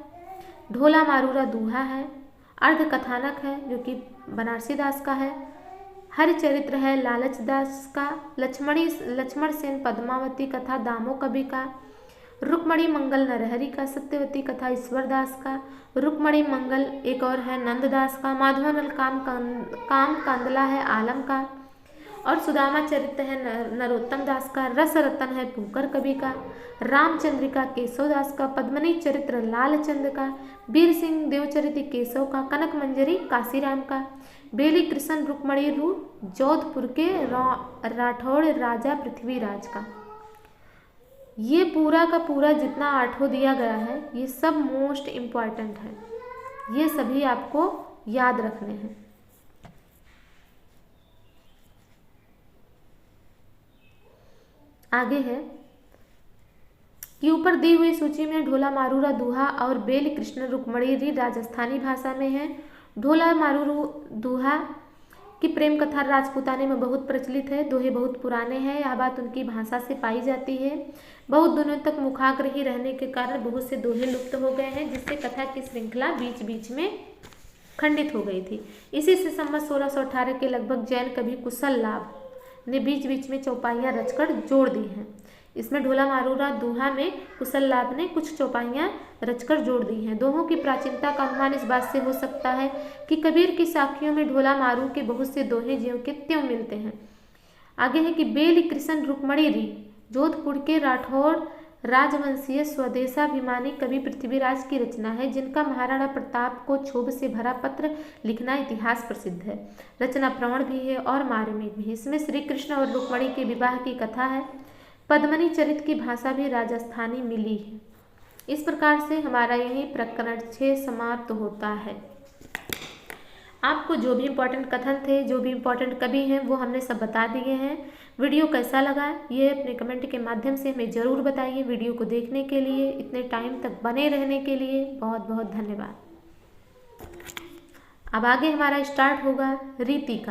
ढोला मारूरा दूहा है, अर्ध कथानक है जो कि बनारसी दास का है, हरिचरित्र है लालच दास का, लक्ष्मण सेन पद्मावती कथा दामो कवि का, रुक्मणी मंगल नरहरि का, सत्यवती कथा ईश्वर दास का, रुक्मणी मंगल एक और है नंददास का, माधवानल काम कांदला है आलम का, और सुदामा चरित्र है नरोत्तम दास का, रस रतन है पुकर कवि का, रामचंद्रिका केशव दास का, पद्मनी चरित्र लालचंद का, वीर सिंह देवचरित्र केशव का, कनक मंजरी काशीराम का, बेली कृष्ण रुक्मणी रू जोधपुर के राठौड़ राजा पृथ्वीराज का। ये पूरा का पूरा जितना आठों दिया गया है ये सब मोस्ट इम्पॉर्टेंट है, ये सभी आपको याद रखने हैं। आगे है कि ऊपर दी हुई सूची में ढोला मारूरा दूहा और बेल कृष्ण रुक्मणी राजस्थानी भाषा में है। ढोला मारूरू दूहा की प्रेम कथा राजपूताने में बहुत प्रचलित है। दोहे बहुत पुराने हैं, यह बात उनकी भाषा से पाई जाती है। बहुत दिनों तक मुखाग्र ही रहने के कारण बहुत से दोहे लुप्त हो गए हैं, जिससे कथा की श्रृंखला बीच बीच में खंडित हो गई थी। इसी से संवत 1618 के लगभग जैन कवि कुशल लाभ ने बीच बीच में चौपाइयाँ रचकर जोड़ दी हैं। इसमें ढोला मारूरा दूहा में कुशल लाभ ने कुछ चौपाइयाँ रचकर जोड़ दी हैं। दोहों की प्राचीनता का अनुमान इस बात से हो सकता है कि कबीर की साखियों में ढोला मारू के बहुत से दोहे ज्यों के त्यों मिलते हैं। आगे है कि बेल कृष्ण रुक्मणी जोधपुर के राठौड़ राजवंशीय स्वदेशाभिमानी कवि पृथ्वीराज की रचना है, जिनका महाराणा प्रताप को क्षोभ से भरा पत्र लिखना इतिहास प्रसिद्ध है। रचना प्रवण भी है और मार्मिक भी है। इसमें श्री कृष्ण और रुक्मणी के विवाह की कथा है। पद्मनी चरित्र की भाषा भी राजस्थानी मिली है। इस प्रकार से हमारा यही प्रकरण 6 समाप्त होता है। आपको जो भी इम्पोर्टेंट कथन थे, जो भी इम्पोर्टेंट कवि हैं, वो हमने सब बता दिए हैं। वीडियो कैसा लगा ये अपने कमेंट के माध्यम से हमें ज़रूर बताइए। वीडियो को देखने के लिए, इतने टाइम तक बने रहने के लिए बहुत बहुत धन्यवाद। अब आगे हमारा स्टार्ट होगा रीति का।